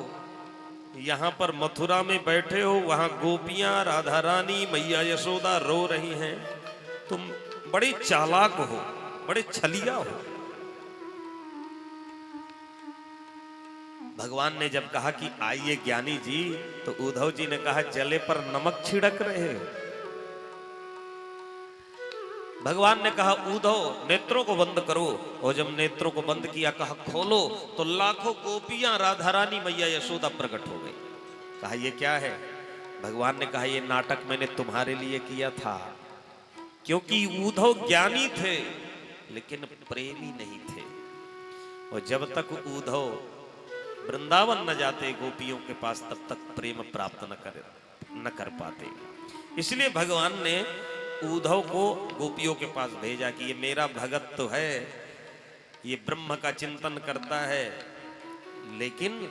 यहां पर मथुरा में बैठे हो, वहां गोपियां राधा रानी मैया यशोदा रो रही हैं, तुम बड़े चालाक हो, बड़े छलिया हो। भगवान ने जब कहा कि आइए ज्ञानी जी, तो उद्धव जी ने कहा, जले पर नमक छिड़क रहे हो। भगवान ने कहा, उद्धव नेत्रों को बंद करो, और जब नेत्रों को बंद किया, कहा खोलो, तो लाखों गोपियां राधा रानी मैया यशोदा प्रकट हो गई। कहा, ये क्या है? भगवान ने कहा, ये नाटक मैंने तुम्हारे लिए किया था, क्योंकि उद्धव ज्ञानी थे लेकिन प्रेमी नहीं थे, और जब तक उद्धव वृंदावन न जाते गोपियों के पास, तब तक प्रेम प्राप्त न कर पाते। इसलिए भगवान ने उद्धव को गोपियों के पास भेजा कि ये मेरा भगत तो है, ये ब्रह्म का चिंतन करता है, लेकिन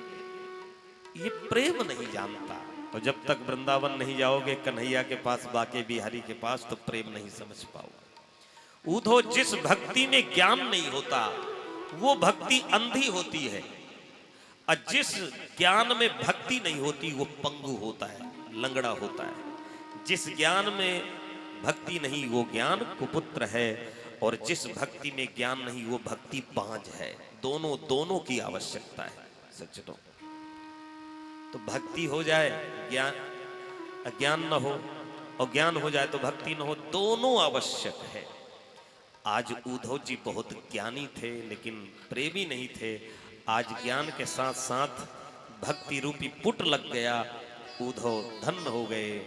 ये प्रेम नहीं जानता। और जब तक वृंदावन नहीं जाओगे कन्हैया के पास, बाके बिहारी के पास, तो प्रेम नहीं समझ पाओगे। उद्धव, जिस भक्ति में ज्ञान नहीं होता वो भक्ति अंधी होती है, और जिस ज्ञान में भक्ति नहीं होती वो पंगु होता है, लंगड़ा होता है। जिस ज्ञान में भक्ति नहीं वो ज्ञान कुपुत्र है, और जिस भक्ति में ज्ञान नहीं वो भक्ति बांझ है। दोनों की आवश्यकता है सज्जनों। तो भक्ति हो जाए, ज्ञान अज्ञान न हो, और ज्ञान हो जाए तो भक्ति न हो, दोनों आवश्यक है। आज उद्धव जी बहुत ज्ञानी थे लेकिन प्रेमी नहीं थे। आज ज्ञान के साथ साथ भक्ति रूपी पुट लग गया, उद्धव धन्य हो गए।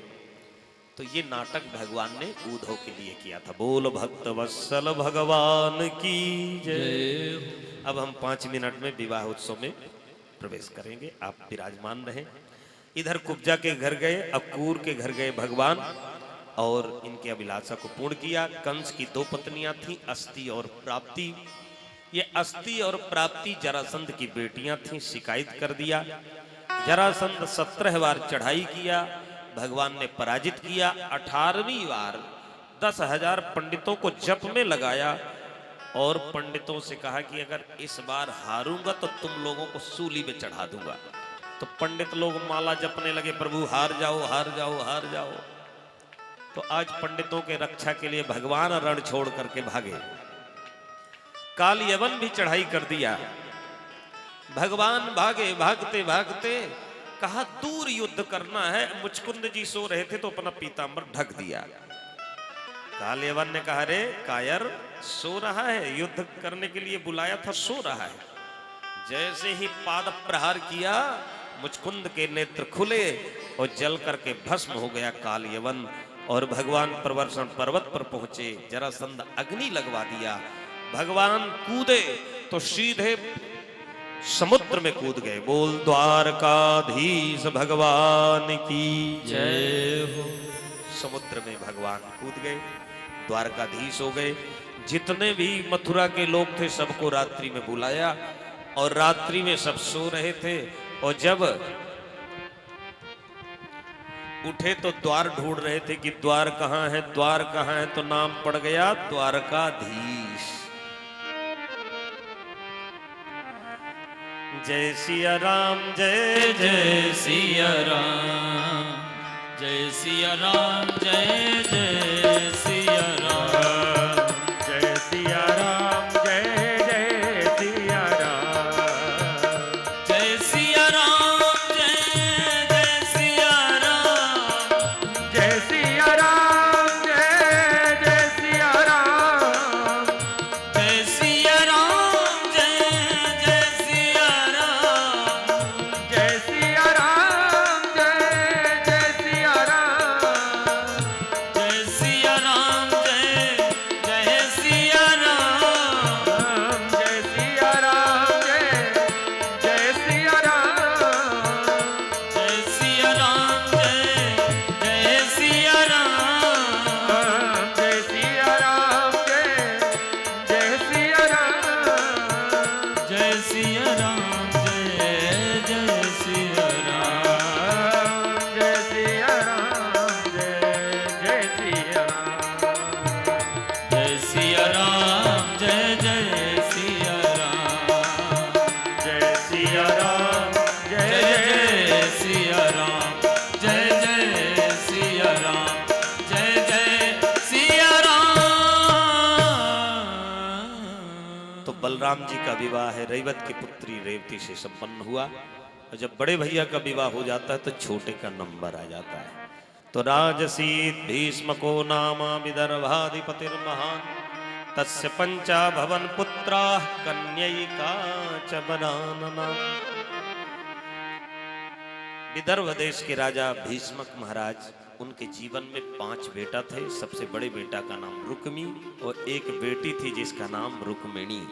तो ये नाटक भगवान ने उद्धव के लिए किया था। बोल भक्त वत्सल भगवान की जय। अब हम 5 मिनट में विवाह उत्सव में प्रवेश करेंगे, आप विराजमान रहें। इधर कुब्जा के घर गए, अक्रूर के घर गए भगवान, और इनकी अभिलाषा को पूर्ण किया। कंस की 2 पत्नियां थीं, अस्ति और प्राप्ति। ये अस्ति और प्राप्ति जरासंध की बेटियां थीं। शिकायत कर दिया, जरासंध 17 बार चढ़ाई किया, भगवान ने पराजित किया। 18वीं बार 10,000 पंडितों को जप में लगाया, और पंडितों से कहा कि अगर इस बार हारूंगा तो तुम लोगों को सूली पे चढ़ा दूंगा। तो पंडित लोग माला जपने लगे, प्रभु हार जाओ हार जाओ हार जाओ। तो आज पंडितों के रक्षा के लिए भगवान रण छोड़ करके भागे। काल यवन भी चढ़ाई कर दिया। भगवान भागे, भागते भागते कहा दूर युद्ध करना है। मुचकुंद जी सो रहे थे तो अपना पीतांबर ढक दिया। काल यवन ने कहा, रे कायर, सो रहा है, युद्ध करने के लिए बुलाया था, सो रहा है। जैसे ही पाद प्रहार किया, मुचकुंद के नेत्र खुले और जल करके भस्म हो गया काल यवन। और भगवान प्रवर्षण पर्वत पर पहुंचे, जरासंध अग्नि लगवा दिया। भगवान कूदे तो सीधे समुद्र में कूद गए। बोल द्वारकाधीश भगवान की जय हो। समुद्र में भगवान कूद गए, द्वारकाधीश हो गए। जितने भी मथुरा के लोग थे सबको रात्रि में बुलाया, और रात्रि में सब सो रहे थे। और जब उठे तो द्वार ढूंढ रहे थे कि द्वार कहाँ है, द्वार कहाँ है, तो नाम पड़ गया द्वारकाधीश। जय सिया राम, जय जय सिया राम, जय सिया राम, जय जय सिया राम, जय सिया राम, जय जय सिया राम, जय सिया राम, जय जय सिया राम, जय सिया राम, जय जय सिया राम, जय सिया राम, जय जय सिया राम, जय सिया राम, जय जय सिया राम, जय सिया राम, जय जय सिया राम, जय सिया राम, जय जय सिया राम, जय सिया राम, जय जय सिया राम, जय सिया राम, जय जय सिया राम, जय सिया राम, जय जय सिया राम, जय सिया राम, जय जय सिया राम, जय सिया राम, जय जय सिया राम, जय सिया राम, जय जय सिया राम, जय जय सिया राम, जय जय सिया राम। तो बलराम जी का विवाह है रैवत की पुत्री रेवती से संपन्न हुआ। और जब बड़े भैया का विवाह हो जाता है तो छोटे का नंबर आ जाता है। तो राजसीत भीष्मको नामा विदर्भाधिपतिर्महान तस्य पंचा भवन पुत्रा कन्यैका च बनानना। विदर्भ देश के राजा भीष्मक महाराज, उनके जीवन में 5 बेटा थे। सबसे बड़े बेटा का नाम रुक्मी और एक बेटी थी जिसका नाम रुक्मिणी।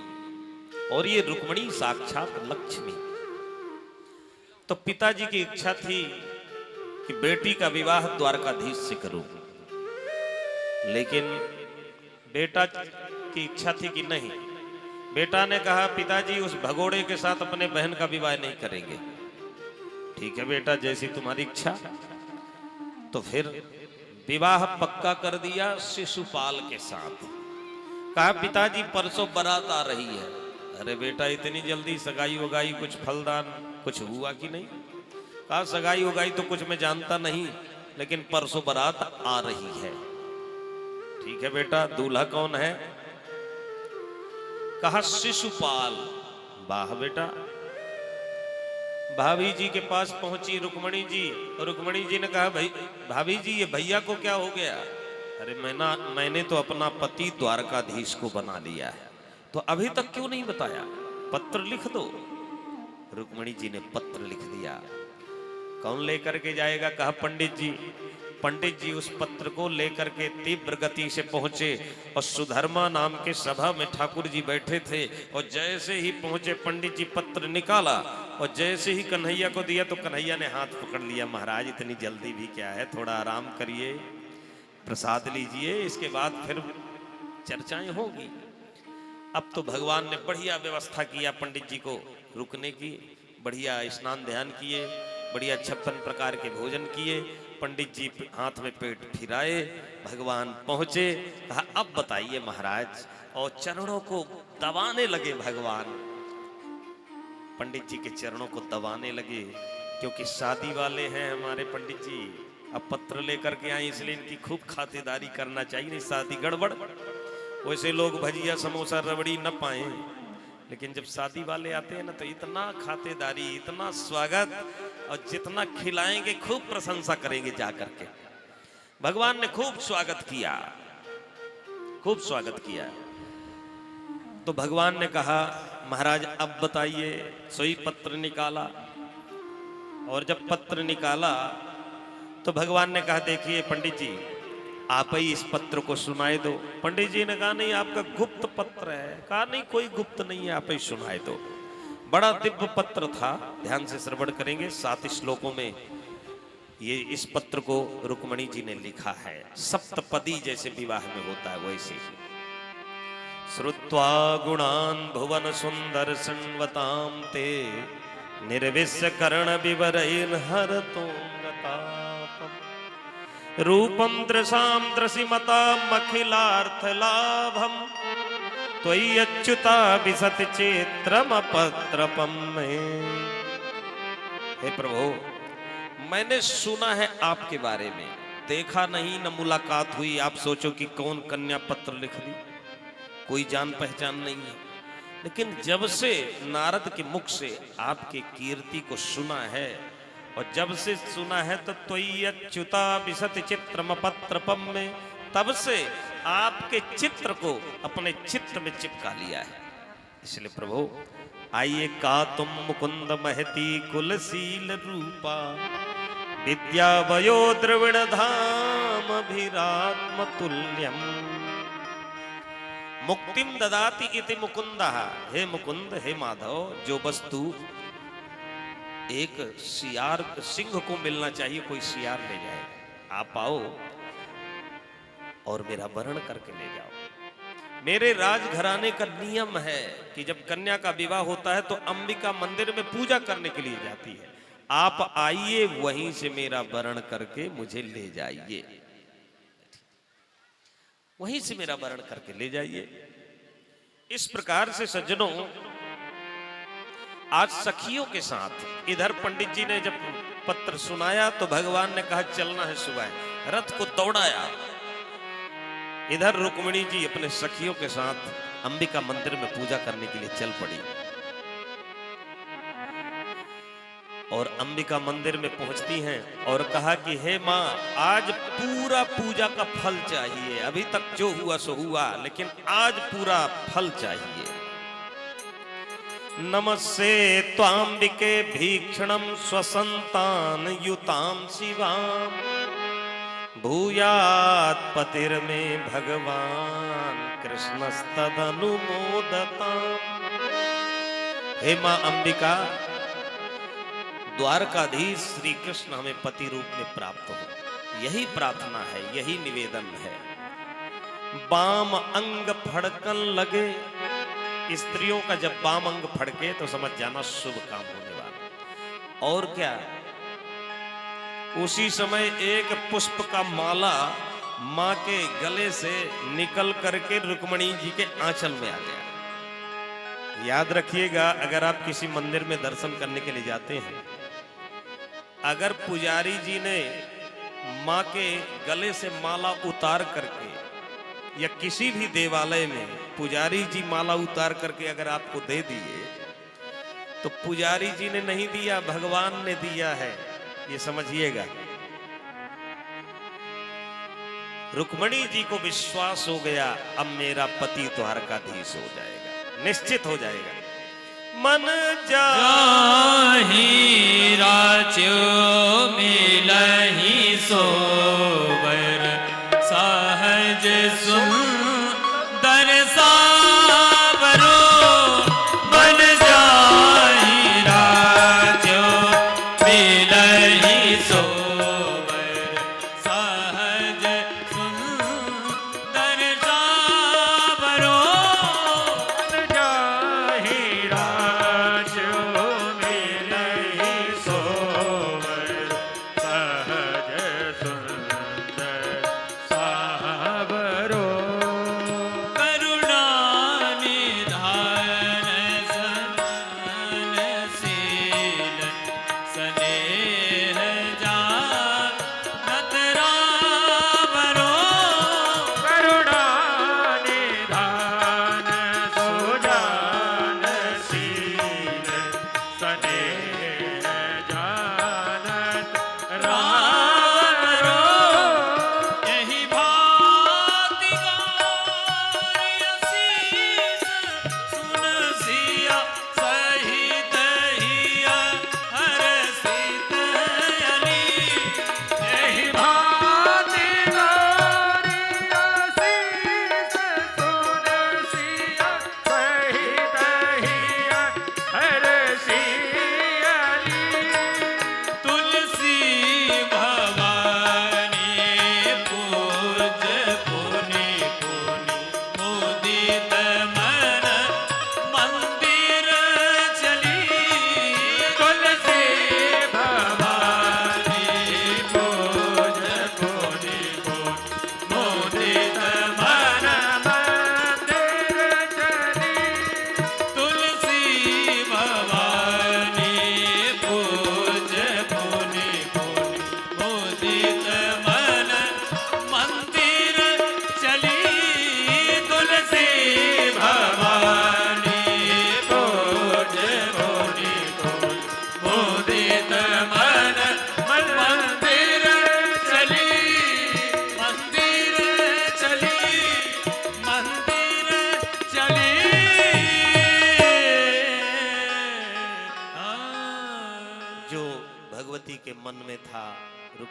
और ये रुक्मिणी साक्षात लक्ष्मी। तो पिताजी की इच्छा थी कि बेटी का विवाह द्वारकाधीश से करूं, लेकिन बेटा की इच्छा थी कि नहीं। बेटा ने कहा पिताजी उस भगोड़े के साथ अपने बहन का विवाह नहीं करेंगे। ठीक है बेटा, जैसी तुम्हारी इच्छा। तो फिर विवाह पक्का कर दिया शिशुपाल के साथ। कहा पिताजी परसों बारात आ रही है। अरे बेटा इतनी जल्दी सगाई वगाई, कुछ फलदान कुछ हुआ कि नहीं? कहा सगाई वगाई तो कुछ मैं जानता नहीं, लेकिन परसों बारात आ रही है। ठीक है बेटा, दूल्हा कौन है? कहा शिशुपाल। वाह बेटा। भाभी जी के पास पहुंची रुक्मिणी जी, और रुक्मिणी जी ने कहा भाई भाभी जी ये भैया को क्या हो गया? अरे मैंने तो अपना पति द्वारकाधीश को बना लिया है, तो अभी तक क्यों नहीं बताया? पत्र लिख दो। रुक्मिणी जी ने पत्र लिख दिया। कौन लेकर के जाएगा? कहा पंडित जी। पंडित जी उस पत्र को लेकर के तीव्र गति से पहुंचे और सुधर्मा नाम के सभा में ठाकुर जी बैठे थे। और जैसे ही पहुंचे पंडित जी पत्र निकाला और जैसे ही कन्हैया को दिया तो कन्हैया ने हाथ पकड़ लिया। महाराज इतनी जल्दी भी क्या है, थोड़ा आराम करिए, प्रसाद लीजिए, इसके बाद फिर चर्चाएं होगी। अब तो भगवान ने बढ़िया व्यवस्था किया पंडित जी को रुकने की। बढ़िया स्नान ध्यान किए, बढ़िया 56 प्रकार के भोजन किए। पंडित जी हाथ में पेट फिराए, भगवान पहुंचे। कहा अब बताइए महाराज, और चरणों को दबाने लगे भगवान। पंडित जी के चरणों को दबाने लगे, क्योंकि शादी वाले हैं हमारे पंडित जी। अब पत्र लेकर के आए, इसलिए इनकी खूब खातिरदारी करना चाहिए, नहीं शादी गड़बड़। वैसे लोग भजिया समोसा रबड़ी न पाए, लेकिन जब शादी वाले आते हैं ना तो इतना खातिरदारी, इतना स्वागत, और जितना खिलाएंगे खूब प्रशंसा करेंगे जाकर के। भगवान ने खूब स्वागत किया, खूब स्वागत किया। तो भगवान ने कहा महाराज अब बताइए। सोई पत्र निकाला, और जब पत्र निकाला तो भगवान ने कहा देखिए पंडित जी आप ही इस पत्र को सुनाए दो। पंडित जी ने कहा नहीं आपका गुप्त पत्र है। कहा नहीं कोई गुप्त नहीं है, आप ही सुनाए दो। बड़ा दिव्य पत्र था, ध्यान से श्रवण करेंगे। 7 श्लोकों में ये इस पत्र को रुक्मिणी जी ने लिखा है। सप्तपदी जैसे विवाह में होता है वैसे ही। श्रुत्वा गुणान् भुवन सुंदर संवतां ते निर्विश्य कर्ण विवरैर्हरतों गतापम्। रूपम दृशाम दृशिमताम अखिलार्थ लाभम त्वयि अच्युता विसत चेत्रम अपत्रपम में। हे प्रभु, मैंने सुना है आपके बारे में, देखा नहीं, न मुलाकात हुई। आप सोचो कि कौन कन्या पत्र लिख दी, कोई जान पहचान नहीं है। लेकिन जब से नारद के मुख से आपके कीर्ति को सुना है, और जब से सुना है तो त्वयि अच्युता विसत चित्रम पत्रपम में, तब से आपके चित्र को अपने चित्र में चिपका लिया है। इसलिए प्रभु आइए, का तुम मुकुंद महती कुलशील रूपा, विद्या वयो द्रविण धाम अभिरात्म तुल्यम, मुक्तिम ददाति इति मुकुंदः। हे मुकुंद, हे माधव, जो वस्तु एक सियार सिंह को मिलना चाहिए, कोई सियार ले जाए, आप आओ और मेरा वरण करके ले जाओ। मेरे राजघराने का नियम है कि जब कन्या का विवाह होता है तो अंबिका मंदिर में पूजा करने के लिए जाती है। आप आइए, वहीं से मेरा वरण करके मुझे ले जाइए, वहीं से मेरा वरण करके ले जाइए। इस प्रकार से सज्जनों, आज सखियों के साथ इधर पंडित जी ने जब पत्र सुनाया तो भगवान ने कहा चलना है सुबह, रथ को दौड़ाया। इधर रुक्मिणी जी अपने सखियों के साथ अंबिका मंदिर में पूजा करने के लिए चल पड़ी, और अंबिका मंदिर में पहुंचती हैं और कहा कि हे मां, आज पूरा पूजा का फल चाहिए। अभी तक जो हुआ सो हुआ, लेकिन आज पूरा फल चाहिए। नमस्ते त्वांबिके भीक्षणम स्वसंतान युताम शिवाम, भूयात् पतिर्मे भगवान कृष्णस्तदनुमोदताम। हे मां अंबिका, द्वारकाधीश श्री कृष्ण हमें पति रूप में प्राप्त हो, यही प्रार्थना है, यही निवेदन है। बाम अंग फड़कन लगे, स्त्रियों का जब बाम अंग फड़के तो समझ जाना शुभ काम होने वाला। और क्या, उसी समय एक पुष्प का माला मां के गले से निकल करके रुक्मिणी जी के आंचल में आ गया। याद रखिएगा, अगर आप किसी मंदिर में दर्शन करने के लिए जाते हैं, अगर पुजारी जी ने मां के गले से माला उतार करके, या किसी भी देवालय में पुजारी जी माला उतार करके अगर आपको दे दिए, तो पुजारी जी ने नहीं दिया, भगवान ने दिया है, ये समझिएगा। रुक्मिणी जी को विश्वास हो गया, अब मेरा पति द्वारकाधीश हो जाएगा, निश्चित हो जाएगा। मन जाहि राज्यो मिलहि सोबर, सहज सुंदर सावरो। मन जाहि राज्यो मिलहि सोबर, सहज सुंदर सावरो। जाहि राजो मिलहि सोबर,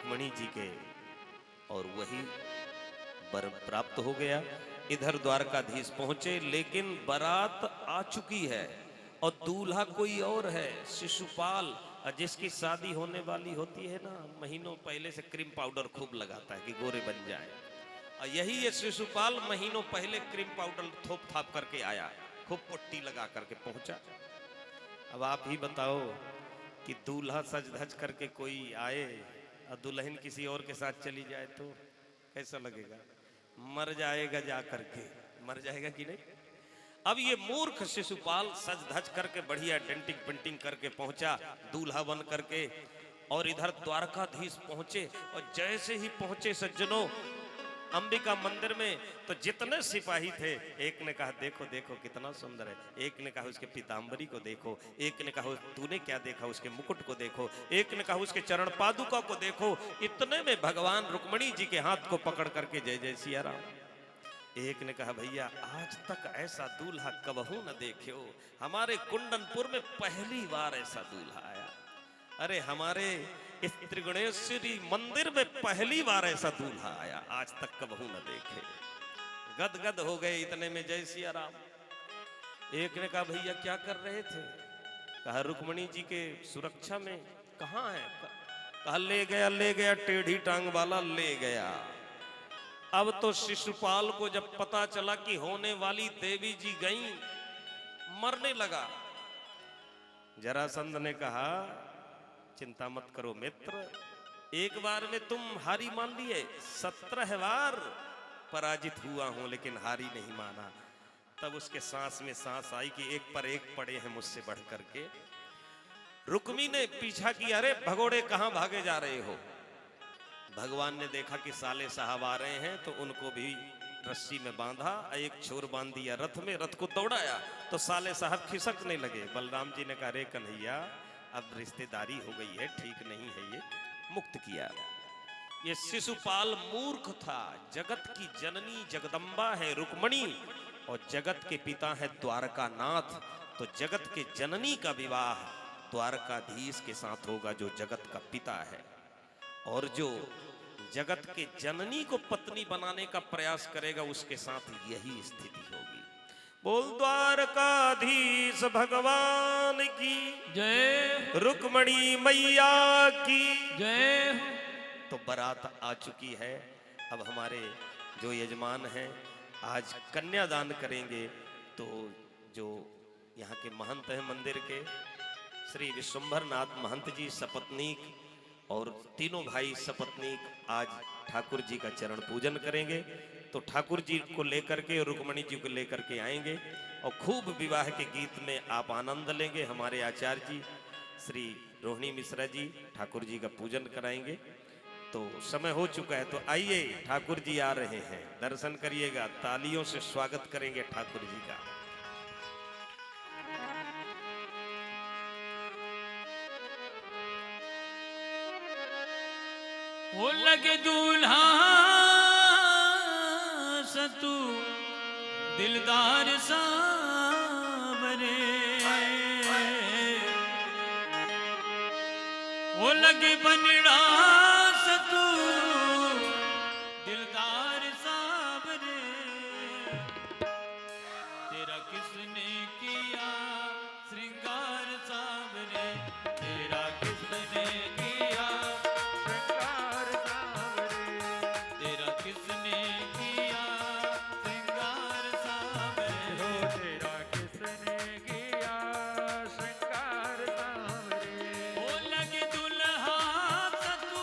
रुक्मणी जी के, और वही वर प्राप्त हो गया। इधर द्वारकाधीश पहुंचे, लेकिन बारात आ चुकी है और दूल्हा कोई और है, शिशुपाल। और जिसकी शादी होने वाली होती है ना, महीनों पहले से क्रीम पाउडर खूब लगाता है कि गोरे बन जाए। और यही ये शिशुपाल महीनों पहले क्रीम पाउडर थोप थाप करके आया, खूब पुट्टी लगा करके पहुंचा। अब आप ही बताओ कि दूल्हा सज धज करके कोई आए और दुल्हन किसी और के साथ चली जाए तो कैसा लगेगा? मर जाएगा जा करके, मर जाएगा कि नहीं? अब ये मूर्ख शिशुपाल सज धज करके बढ़िया डेंटिंग पेंटिंग करके पहुंचा दूल्हा बन करके, और इधर द्वारकाधीश पहुंचे। और जैसे ही पहुंचे सज्जनों अंबिका मंदिर में, तो जितने सिपाही थे, एक ने कहा देखो देखो कितना सुंदर है, एक ने कहा उसके पीताम्बरी को देखो, एक ने कहा तूने क्या देखा उसके मुकुट को देखो, एक ने कहा उसके चरण पादुका को देखो। इतने में भगवान रुक्मणी जी के हाथ को पकड़ करके जय जय सिया राम। एक ने कहा भैया आज तक ऐसा दूल्हा कबहू न देखे हो, हमारे कुंडनपुर में पहली बार ऐसा दूल्हा आया। अरे हमारे इस त्रिगुणेश्वरी मंदिर में पहली बार ऐसा दूल्हा आया, आज तक कबहू न देखे। गदगद हो गए इतने में जय सिया राम। एक ने कहा भैया क्या कर रहे थे? कहा रुक्मणी जी के सुरक्षा में। कहाँ है? कहा ले गया टेढ़ी टांग वाला ले गया। अब तो शिशुपाल को जब पता चला कि होने वाली देवी जी गई, मरने लगा। जरासंध ने कहा चिंता मत करो मित्र, एक बार में तुम हारी मान लिए, 17 बार पराजित हुआ हूं लेकिन हारी नहीं माना। तब उसके सांस में सांस आई कि एक पर एक पड़े हैं मुझसे बढ़ करके। रुक्मी ने पीछा किया, अरे भगोड़े कहां भागे जा रहे हो? भगवान ने देखा कि साले साहब आ रहे हैं तो उनको भी रस्सी में बांधा, एक छोर बांध दिया रथ में, रथ को दौड़ाया तो साले साहब खिसकने लगे। बलराम जी ने कहा रे कन्हैया अब रिश्तेदारी हो गई है, ठीक नहीं है, ये मुक्त किया। ये शिशुपाल मूर्ख था। जगत की जननी जगदम्बा है रुक्मणी और जगत के पिता है द्वारकानाथ, तो जगत के जननी का विवाह द्वारकाधीश के साथ होगा जो जगत का पिता है। और जो जगत के जननी को पत्नी बनाने का प्रयास करेगा उसके साथ यही स्थिति होगी। बोल द्वारकाधीश भगवान की जय, रुक्मणी मैया की जय। तो बारात आ चुकी है। अब हमारे जो यजमान हैं आज कन्यादान करेंगे। तो जो यहाँ के महंत हैं मंदिर के, श्री विश्वंभरनाथ महंत जी सपत्नीक और तीनों भाई सपत्नीक आज ठाकुर जी का चरण पूजन करेंगे। तो ठाकुर जी को लेकर के, रुक्मणी जी को लेकर के आएंगे और खूब विवाह के गीत में आप आनंद लेंगे। हमारे आचार्य जी श्री रोहिणी मिश्रा जी ठाकुर जी का पूजन कराएंगे। तो समय हो चुका है, तो आइए ठाकुर जी आ रहे हैं, दर्शन करिएगा, तालियों से स्वागत करेंगे ठाकुर जी का। वो लगे दूल्हा सतु दिलदार सावरे, वो लगे बनड़ा सतु दिलदार सावरे। तेरा किसने किया श्रृंगार सावरे, तेरा किसने किया श्रृंगार सावरे, तेरा किसने किया श्रृंगार सावरे। हो तेरा किसने किया श्रृंगार सावरे। ओ लगे दुल्हा सतु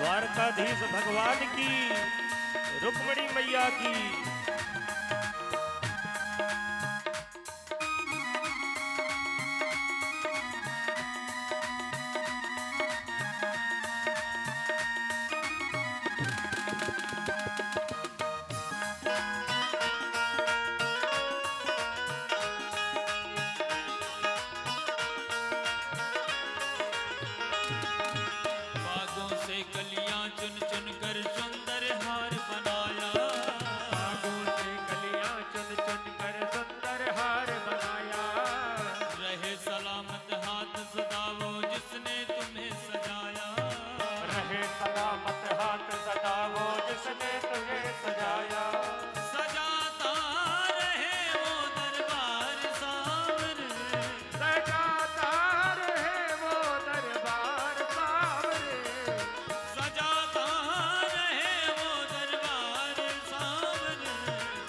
द्वारकाधीश भगवान की, रुक्मणी मैया की। बागों से कलियां चुन चुन कर सुंदर हार बनाया। बागों से कलियां चुन चुन कर सुंदर हार बनाया। रहे सलामत हाथ सदा वो जिसने तुम्हें सजाया। रहे सलामत हाथ सदा वो जिसने तुझे सजाया। सजाता रहे वो दरबार सावर। सजाता रहे वो दरबार सावरे। सजाता रहे वो दरबार सावर।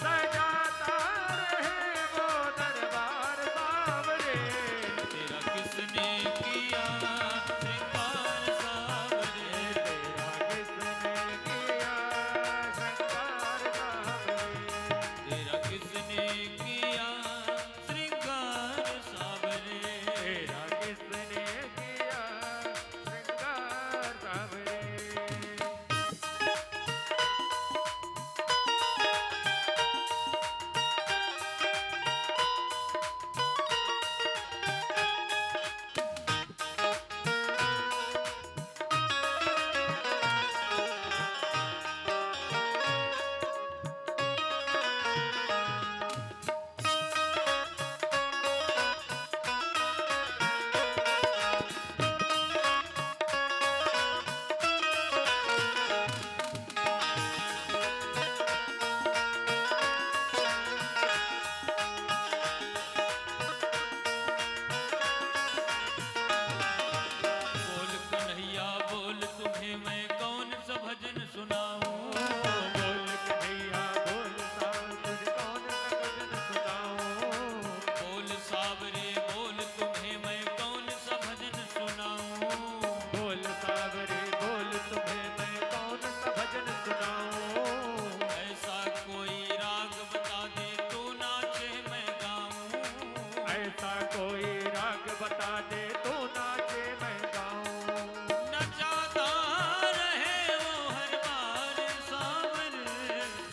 सजाता रहे वो दरबार सावरे। तेरा किसने किया श्रृंगार सावरे। तेरा किसने किया श्रृंगार सावरे। तेरा किसने किया श्रृंगार सावरे। तेरा किसने किया श्रृंगार सावरे। बोल कन्हैया बोल तुम्हें मैं कौन सा भजन सुनाऊं। बोल कन्हैया बोल साल तुझ कौन सा भजन सुनाऊं। बोल सावरे बोल तुम्हें मैं कौन सा भजन सुनाऊं। बोल सावरे बोल तुम्हें मैं कौन सा भजन सुनाऊं। ऐसा कोई राग बता दे तो नाचे मैं गाऊं। ऐसा कोई राग बता दे तो नाचे मैं गाऊं। नचाता रहे वो हर बार सावर।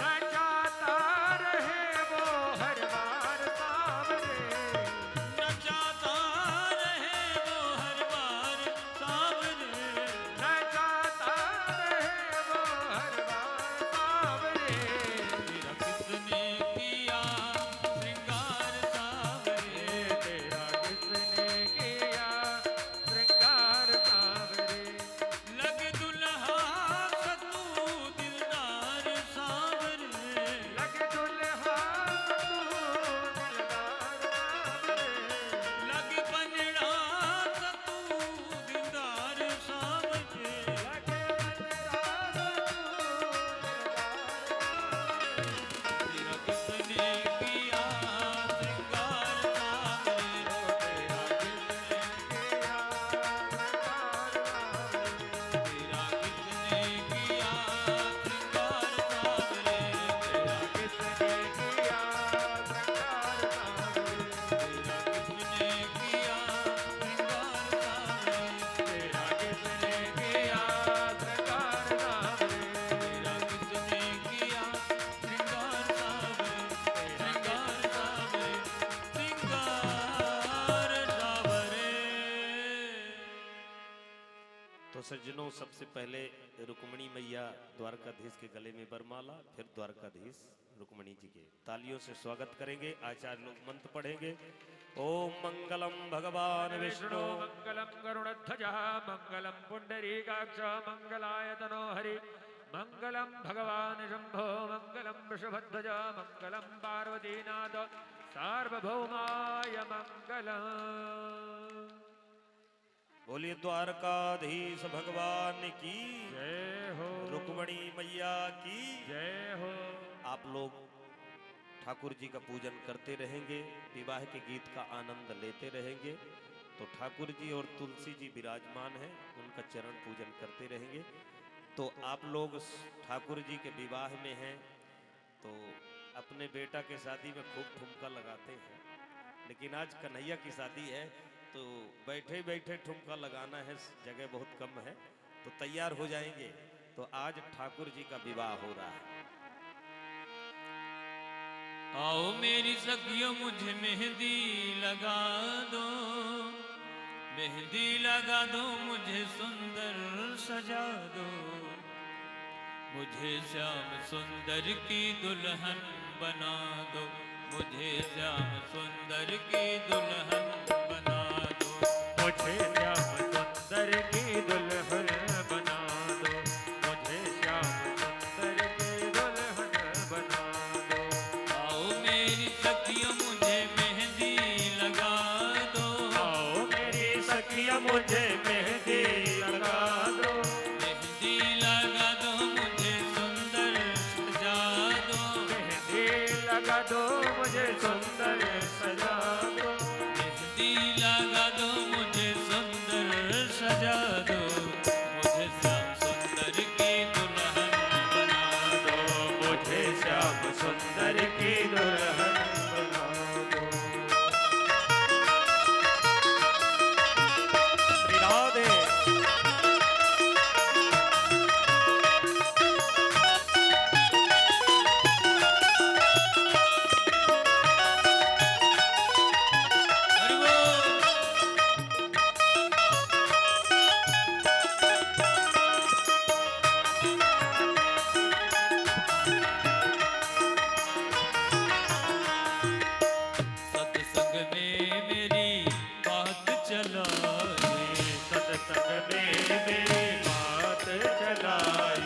नचाता रहे वो हर बार सावरे। नचाता रहे वो हर बार सावर। नचाता रहे वो हर बार सावरे। तेरा किसने किया श्रृंगार सावरे। तेरा किसने किया श्रृंगार सावरे। लग दुल्हा सतू दिलदार सावर। लग दुल्हा तू दिलदार सावरे। लग पंजड़ा सतू दिलदार सावर। लग बलराम तू दिलदार सावरे। तेरा किसने किया श्रृंगार सावरे। तेरा किसने किया श्रृंगार सावरे। तेरा किसने किया श्रृंगार सावरे। तेरा किसने किया श्रृंगार सावरे। तेरा किसने किया श्रृंगार सावरे। तेरा किसने किया श्रृंगार सावरे। तेरा किसने किया श्रृंगार सावरे। श्रृंगार सावरे। श्रृंगार सावरे। तो सज्जनों, सबसे पहले रुक्मणी मैया द्वारकाधीश के गले में वरमाला, फिर द्वारकाधीश रुक्मणी जी के तालियों से स्वागत करेंगे। आचार्य लोग मंत्र पढ़ेंगे। ओम मंगलम भगवान विष्णु विष्णु मंगलम गरुड़ध्वजः मंगलम पुंडरीकाक्ष मंगलाय तनो हरि मंगलम भगवान शंभो मंगलम वृषभध्वज मंगलम पार्वतीनाथ सार्वभौमाय मंगलम। बोलिए द्वारकाधीश भगवान की, जय हो रुक्मणी मैया की। जय हो। आप लोग ठाकुर जी का पूजन करते रहेंगे, विवाह के गीत का आनंद लेते रहेंगे। तो ठाकुर जी और तुलसी जी विराजमान हैं, उनका चरण पूजन करते रहेंगे। तो आप लोग ठाकुर जी के विवाह में हैं तो अपने बेटा के शादी में खूब ठुमका लगाते हैं, लेकिन आज कन्हैया की शादी है तो बैठे बैठे ठुमका लगाना है, जगह बहुत कम है, तो तैयार हो जाएंगे। तो आज ठाकुर जी का विवाह हो रहा है। आओ मेरी सखियों मुझे मेहंदी लगा दो, मेहंदी लगा दो, मुझे सुंदर सजा दो, मुझे श्याम सुंदर की दुल्हन बना दो, मुझे श्याम सुंदर की दुल्हन बना दो, मुझे श्याम सुंदर की दुल्हन बना दो, मुझे श्याम सुंदर की दुल्हन बना दो। आओ मेरी सखियों मुझे मेहंदी लगा दो, आओ मेरी सखिया मुझे मेहंदी लगा दो, मेहंदी लगा दो, मुझे सुंदर सजा दो, मेहंदी लगा दो, मुझे सुंदर सजा दो, मेहंदी लगा दो, मुझे सुंदर सजा दो, मुझे श्याम सुंदर की दुल्हन बना दो, मुझे श्याम सुंदर की दुल्हन बना दो। श्री राधे। हरि बोल। सत्संग में मेरी बात चलाई, सत्संग में मेरी बात चलाई,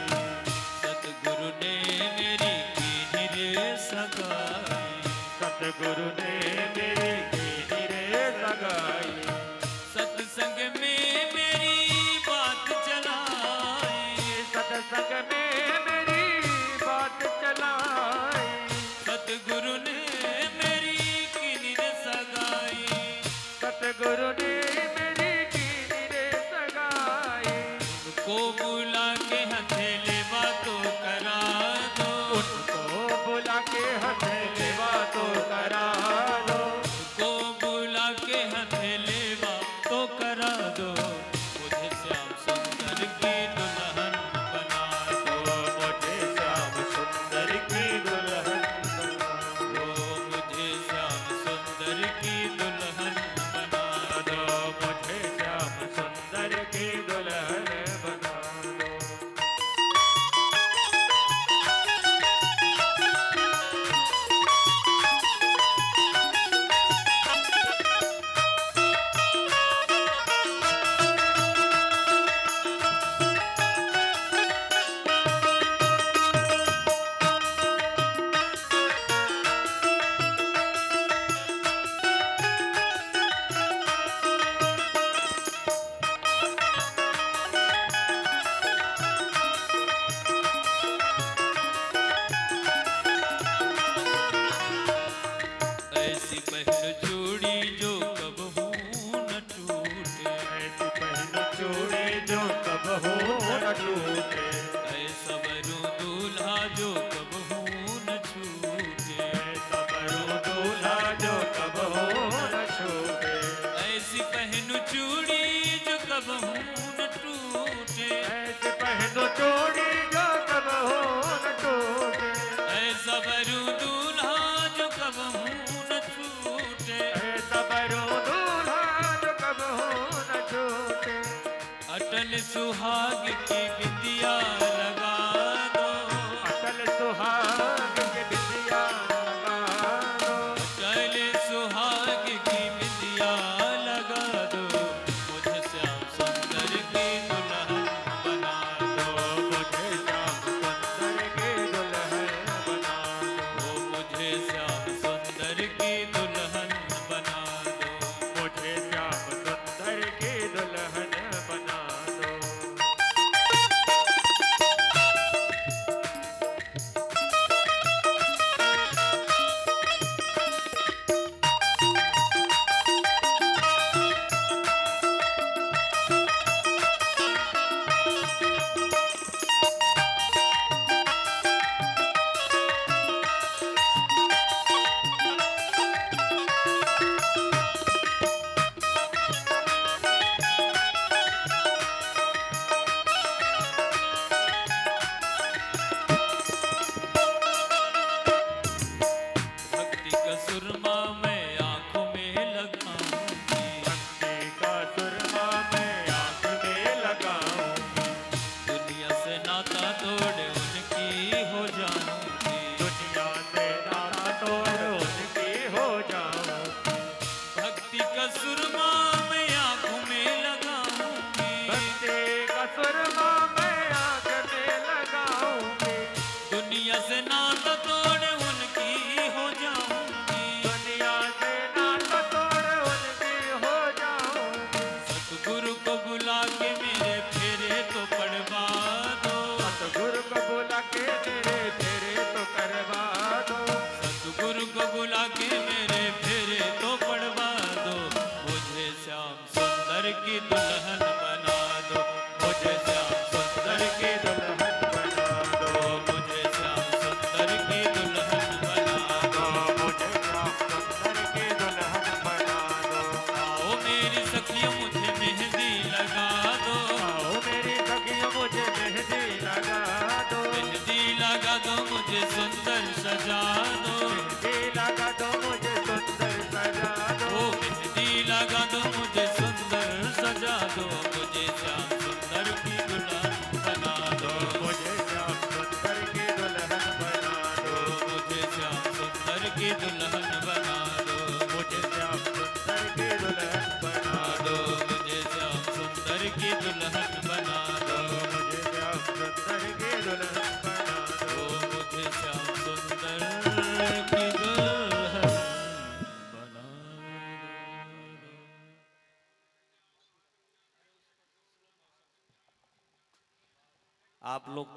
सतगुरु ने मेरी कीनी रे सगाई, सतगुरु ने मेरी कीनी रे लगाई, सत्संग में मेरी बात चलाई, सत्संग में मेरी बात चलाई, सतगुरु ने मेरी कीनी रे सगाई, सतगुरु ने मेरी कीनी रे सगाई, को बुला के हथेली बातों करा दो, उनको बुला के हथेली बातों करा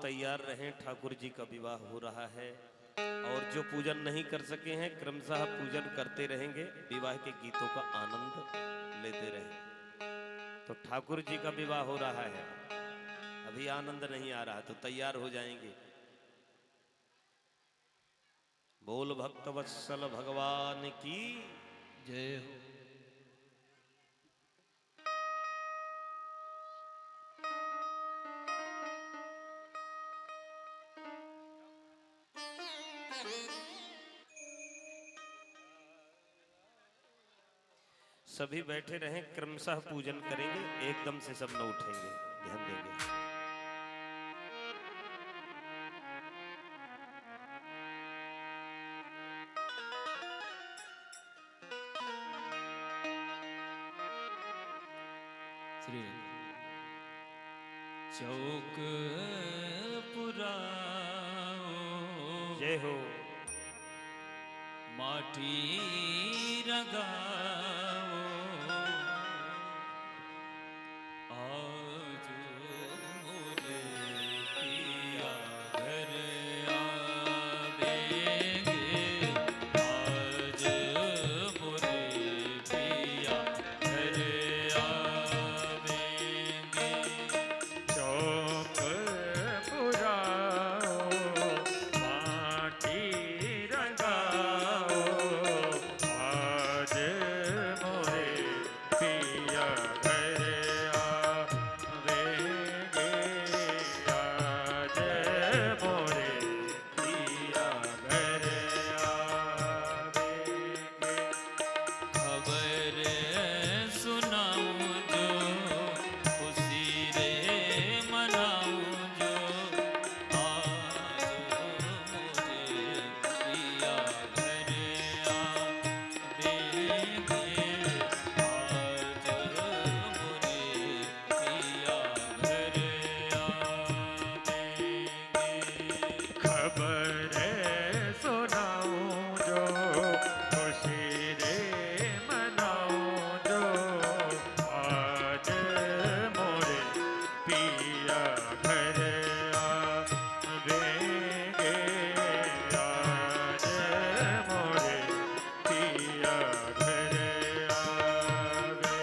तैयार रहें, ठाकुर जी का विवाह हो रहा है। और जो पूजन नहीं कर सके हैं क्रमशः पूजन करते रहेंगे, विवाह के गीतों का आनंद लेते रहें। तो ठाकुर जी का विवाह हो रहा है, अभी आनंद नहीं आ रहा तो तैयार हो जाएंगे। बोल भक्त वत्सल भगवान की जय हो। सभी बैठे रहें, क्रमशः पूजन करेंगे, एकदम से सब न उठेंगे, ध्यान देंगे। श्री चौक पुराओ जय हो। माटी रंगाओ आज मोरे पिया घर आवेंगे, आज मोरे पिया घर आवेंगे। चौक पुराओ माटी रंगाओ आज मोरे पिया घर आवेंगे, आज मोरे पिया घर आवेंगे। खबर सुनाऊं जो खुशी रे मनाऊं जो, आज मुझे पिया घर आवेंगे, आज मुझे पिया घर आवेंगे। खबर सुनाऊं जो खुशी रे मनाऊं जो, आज मोरे पिया घर आवेंगे, आज मोरे पिया घर आवेंगे।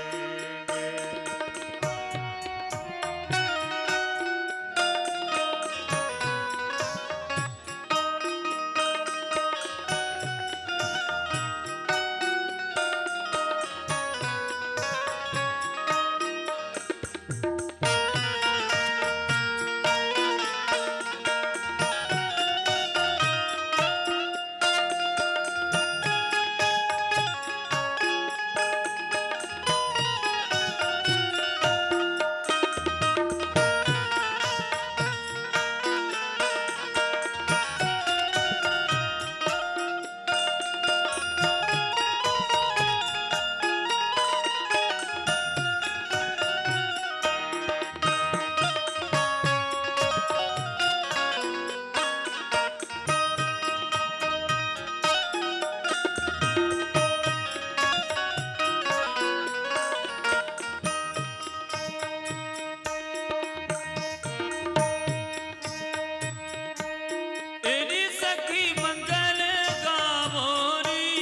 तेरी सखी मंगल गावोरी,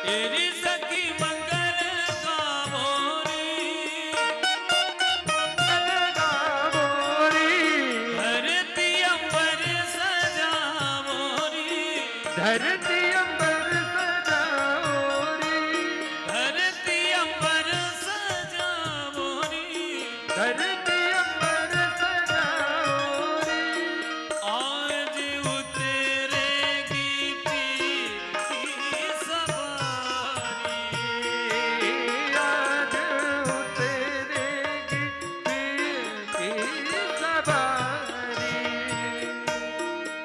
तेरी सखी मंगल गावोरी, धरती अंबर सजावोरी, धरती अंबर सजाओरी, धरती अंबर सजावोरी, धरती अंबर सजाओरी। आज उतरेगी पीती सवारी, आज उतरेगी पीर की सवारी।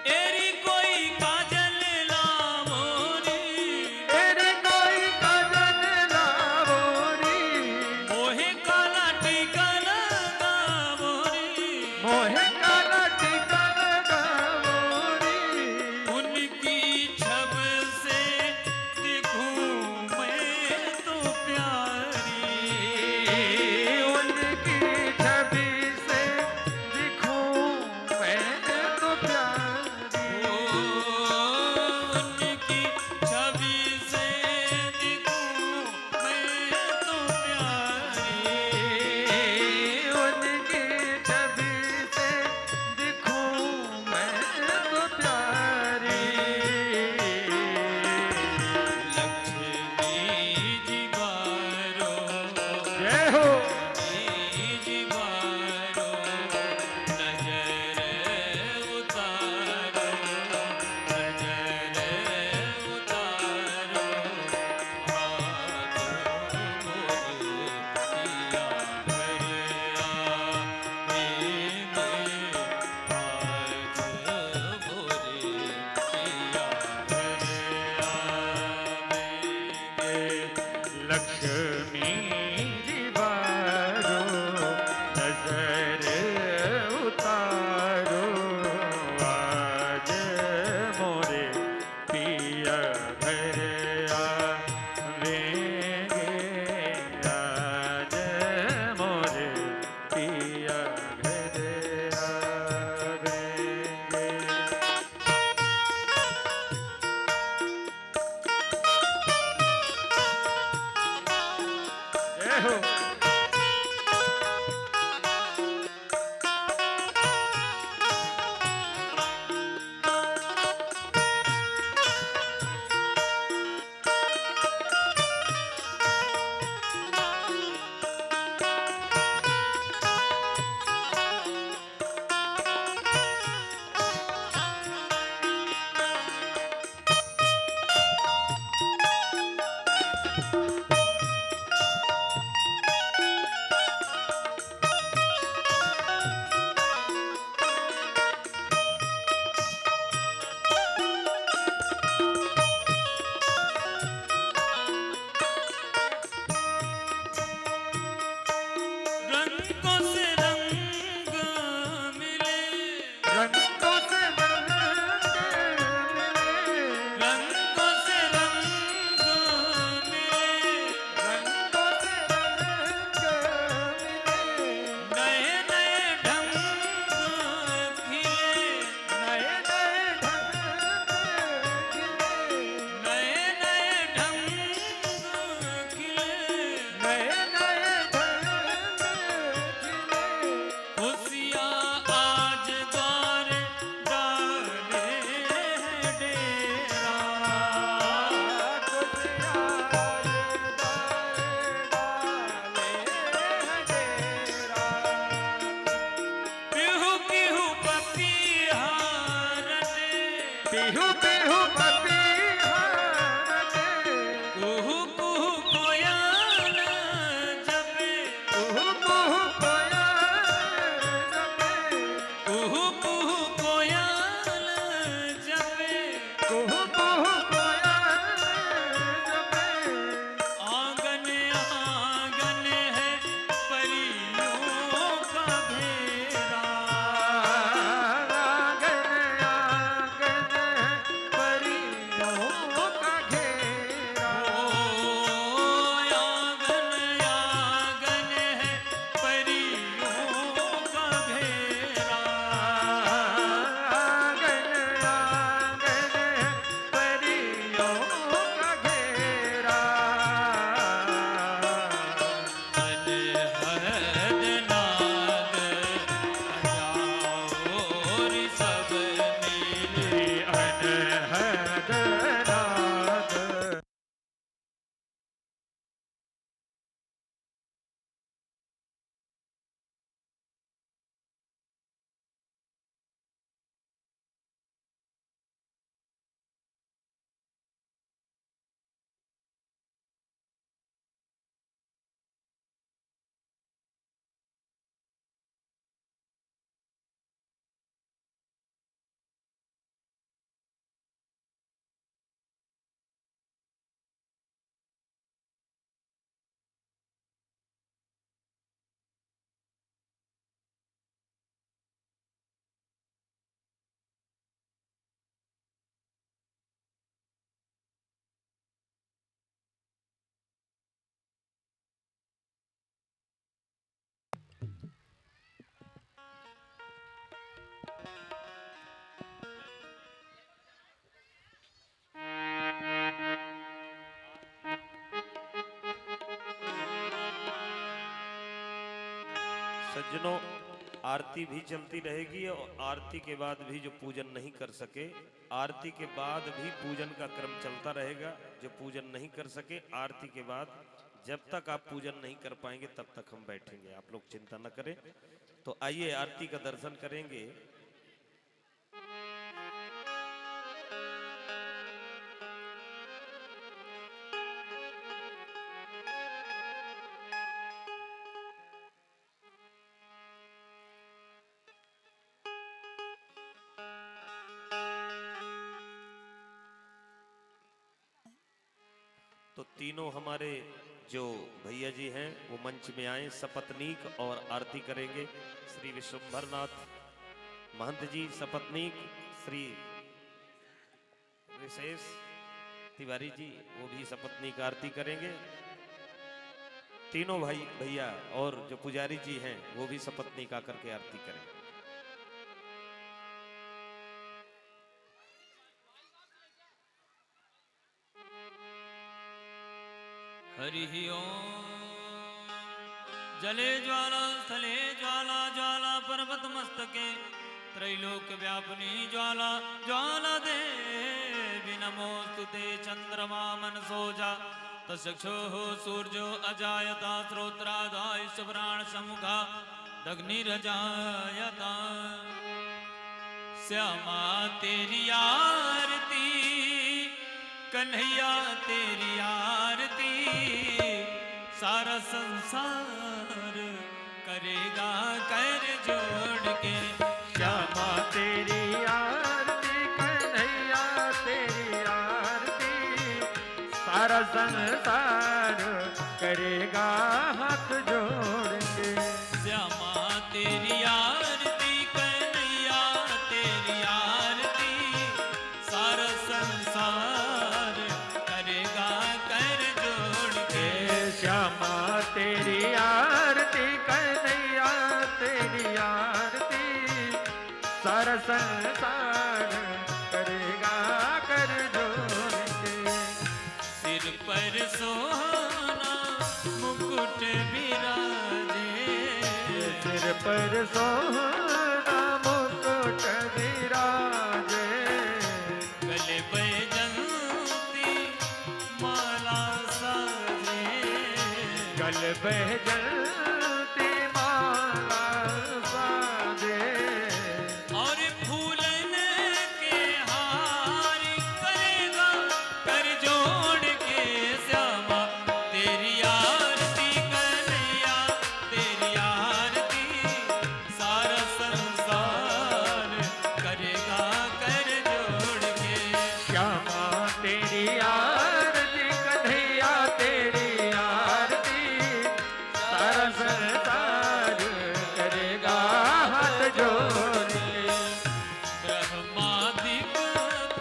तेरी कोई काजल लावोरी, तेरे कोई काजल लावोरी, मोहे काला टीका लगावोरी, मोहे काला टीका लगावोरी। उनकी छब से दिखूं मैं तो प्यारी, उनकी बिहू बिहू पपीहारते कुहू कुहू कोयल जपे कुहू कुहू कोयल जपे कुहू कुहू कोयल जपे कुहू कुहू कोयल जपे आंगन आंगन है परियों का घेरा आंगन आंगन परियों का घेरा ओ आंगन आंगन है परियों का घेरा आंगन आंगन परियों का घेरा अनहद नाद अजाओर सब मिले अनहद नाद सज्जनों, आरती भी चलती रहेगी और आरती के बाद भी जो पूजन नहीं कर सके, आरती के बाद भी पूजन का क्रम चलता रहेगा। जो पूजन नहीं कर सके, आरती के बाद जब तक आप पूजन नहीं कर पाएंगे तब तक हम बैठेंगे। आप लोग चिंता न करें। तो आइए आरती का दर्शन करेंगे। तो तीनों हमारे जो भैया जी हैं वो मंच में आए, सपत्नीक और आरती करेंगे। श्री विश्वंभरनाथ महंत जी सपत्नीक, श्री विशेष तिवारी जी वो भी सपत्नीक आरती करेंगे। तीनों भाई भैया और जो पुजारी जी हैं वो भी सपत्नीक आकर के आरती करेंगे। हरि ओम। जले ज्वाला स्थले ज्वाला ज्वाला पर्वत मस्तके त्रैलोक व्यापिनी ज्वाला ज्वाला देवी नमोस्तुते। चंद्रमा मनसोजा तक्षुः सूर्यो अजायता श्रोत्रादाय सुप्राण समुखा दग्निरजायता। श्यामा तेरी आरती कन्हैया तेरी आरती सारा संसार करेगा कर जोड़ के। श्यामा तेरी आरती कन्हैया तेरी आरती सारा संसार करेगा हाथ जोड़ के। श्यामा तेरी आरती कन्हैया तेरी आरती सारा संसार करेगा कर जोड़ के। श्यामा तेरी आरती कन्हैया तेरी आरती सारा संसार करेगा कर जोड़ के। सिर पर सोना मुकुट विराजे सिर पर सोना मुकुट विराजे गले बैजंती माला साजे। गल बैजंती माला साजे और फूलन के हार जोड़ के। ब्रह्मादिक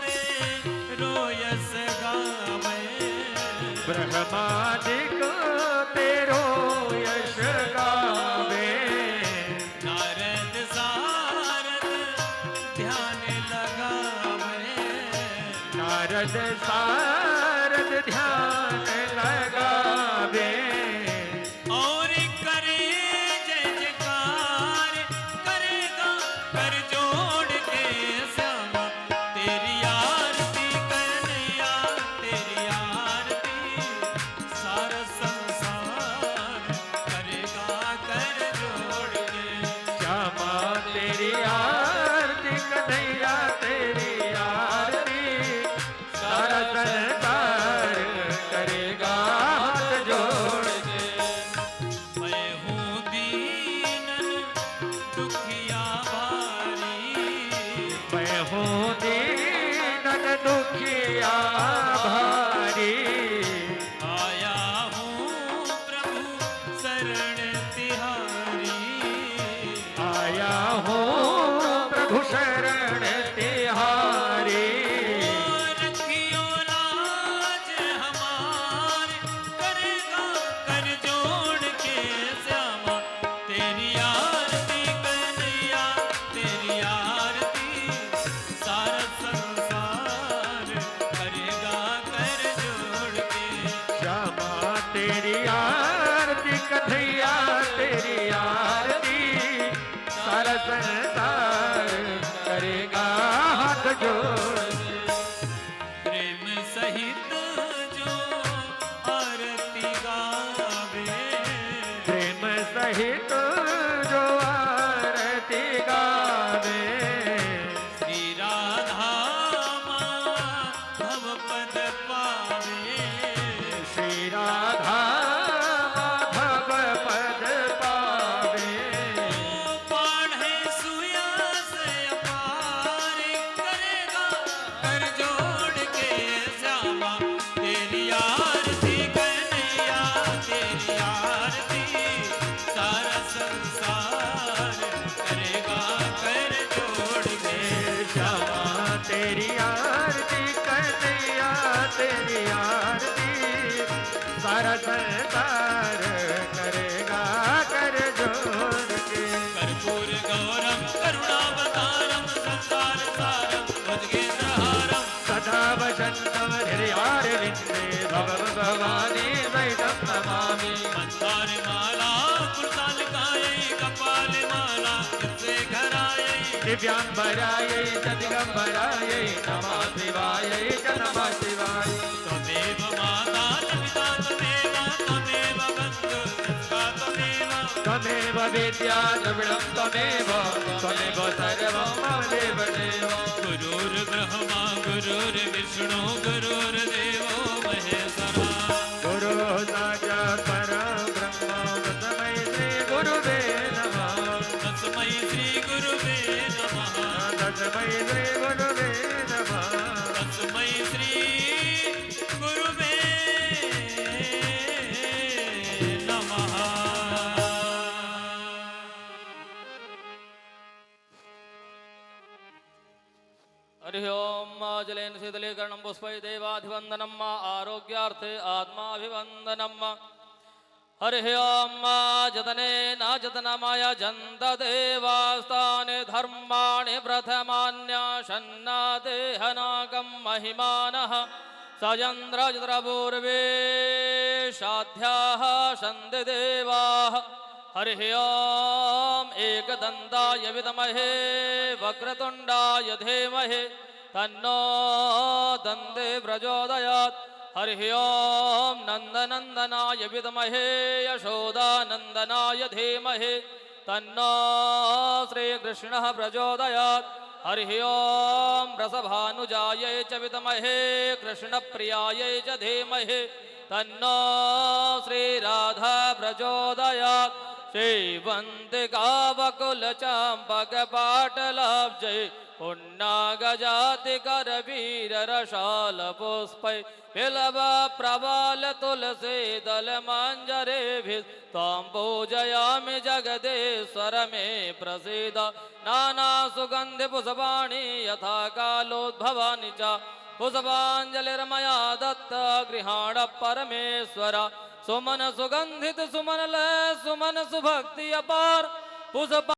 तेरो यश गावे, ब्रह्मादिक तेरो यश गावे, नारद सारद ध्यान लगावे, नारद सारद ध्यान लगावे, और करे जय जयकार करेगा कर जोड़ के श्यामा तेरी आरती कन्हैया तेरी आरती सारा संसार करेगा कर जोड़ के। श्यामा तेरी आरती कन्हैया तेरी आरती सारा संसार करेगा हाथ जोड़ के। मैं हूँ दीनन दुखिया भारी, मैं हूँ दीनन दुखिया भारी, आया हूँ प्रभु शरण तिहारी, आया हूँ प्रभु शरण तिहारी। रखियो लाज हमारे करेगा कर जोड़ के श्यामा तेरी आरती कन्हैया तेरी आरती सारा संसार करेगा कर जोड़ के। श्यामा तेरी आरती कन्हैया तेरी आरती सारा संसार करेगा हाथ जोड़ के। प्रेम सहित जो आरती गावे, प्रेम सहित जो आरती गावे, श्री राधा माधव पद पावे, श्री राधा माधव पद पावे, पाढ़े सुयस अपार करेगा कर जोड़ के श्यामा तेरी आरती कन्हैया तेरी आरती सारा संसार करेगा कर जोड़ के। श्यामा तेरी आरती कन्हैया तेरी आरती सारा संसार करेगा कर जोड़ के। कर्पूर गौरम करुणावतारम संसार सारम भुजगेन्द्रहारम सदा वसन्तम हृदयारविन्दे भवं भवानी वैदं नमामि। मंदार माला कुलतालिकायै कपाल माला से घरायै दिव्यांबरायै च दिगंबरायै नमः शिवायै च नमः शिवाय। त्वमेव माता पिता त्वमेव बन्धु सखा त्वमेव विद्या द्रविणं त्वमेव त्वमेव सर्वं मम देव देव। गुरुर्ब्रह्मा गुरुर्विष्णु गुरुर्देवो महेश्वरा। गुरु साक्षात् परब्रह्म तस्मै श्री गुरुवे नमः। तस्मै श्री गुरुवे नमः। तस्मै श्री गुरुवे नमः। तस्मै श्री गुरुवे नमः। हरि ओम जलेन शीतलीकरणं पुष्पै देवाधिवन्दनं आरोग्यार्थे आत्माभिवन्दनं। हरि ओम जतने न जतनमय जन्त देवास्तानि धर्माणि प्रथमान्याशन्नादेहनागं महिमानः सयन्द्रजत्रपूर्वे साध्याः सन्ति देवाः। हरि ओम एकदन्ताय विद्महे वक्रतुण्डाय धीमहि तन्नो दन्ते प्रचोदयात्। हरि ओम नन्दनन्दनाय विद्महे यशोदानन्दनाय धीमहि तन्नो श्रीकृष्णः प्रचोदयात्। हरि ओम रसभानुजायै च विद्महे कृष्णप्रियायै च धीमहि तन्नो श्रीराधा प्रचोदयात्। श्रीवंतिका वकुल चंपक पाटलाब्जै पुन्नागजाति कर वीर रसाल पुष्पै बिलव प्रबल तुलसी दल मंजरे तां पूजयामि जगदीश्वर मे प्रसीद नाना सुगंधि पुष्पाणि यथा कालोद्भवानि च पुष्पांजलिर्मया दत्त गृहाण परमेश्वर सुमन सुगंधित सुमन लय सुमन सुभक्ति अपार पुष्प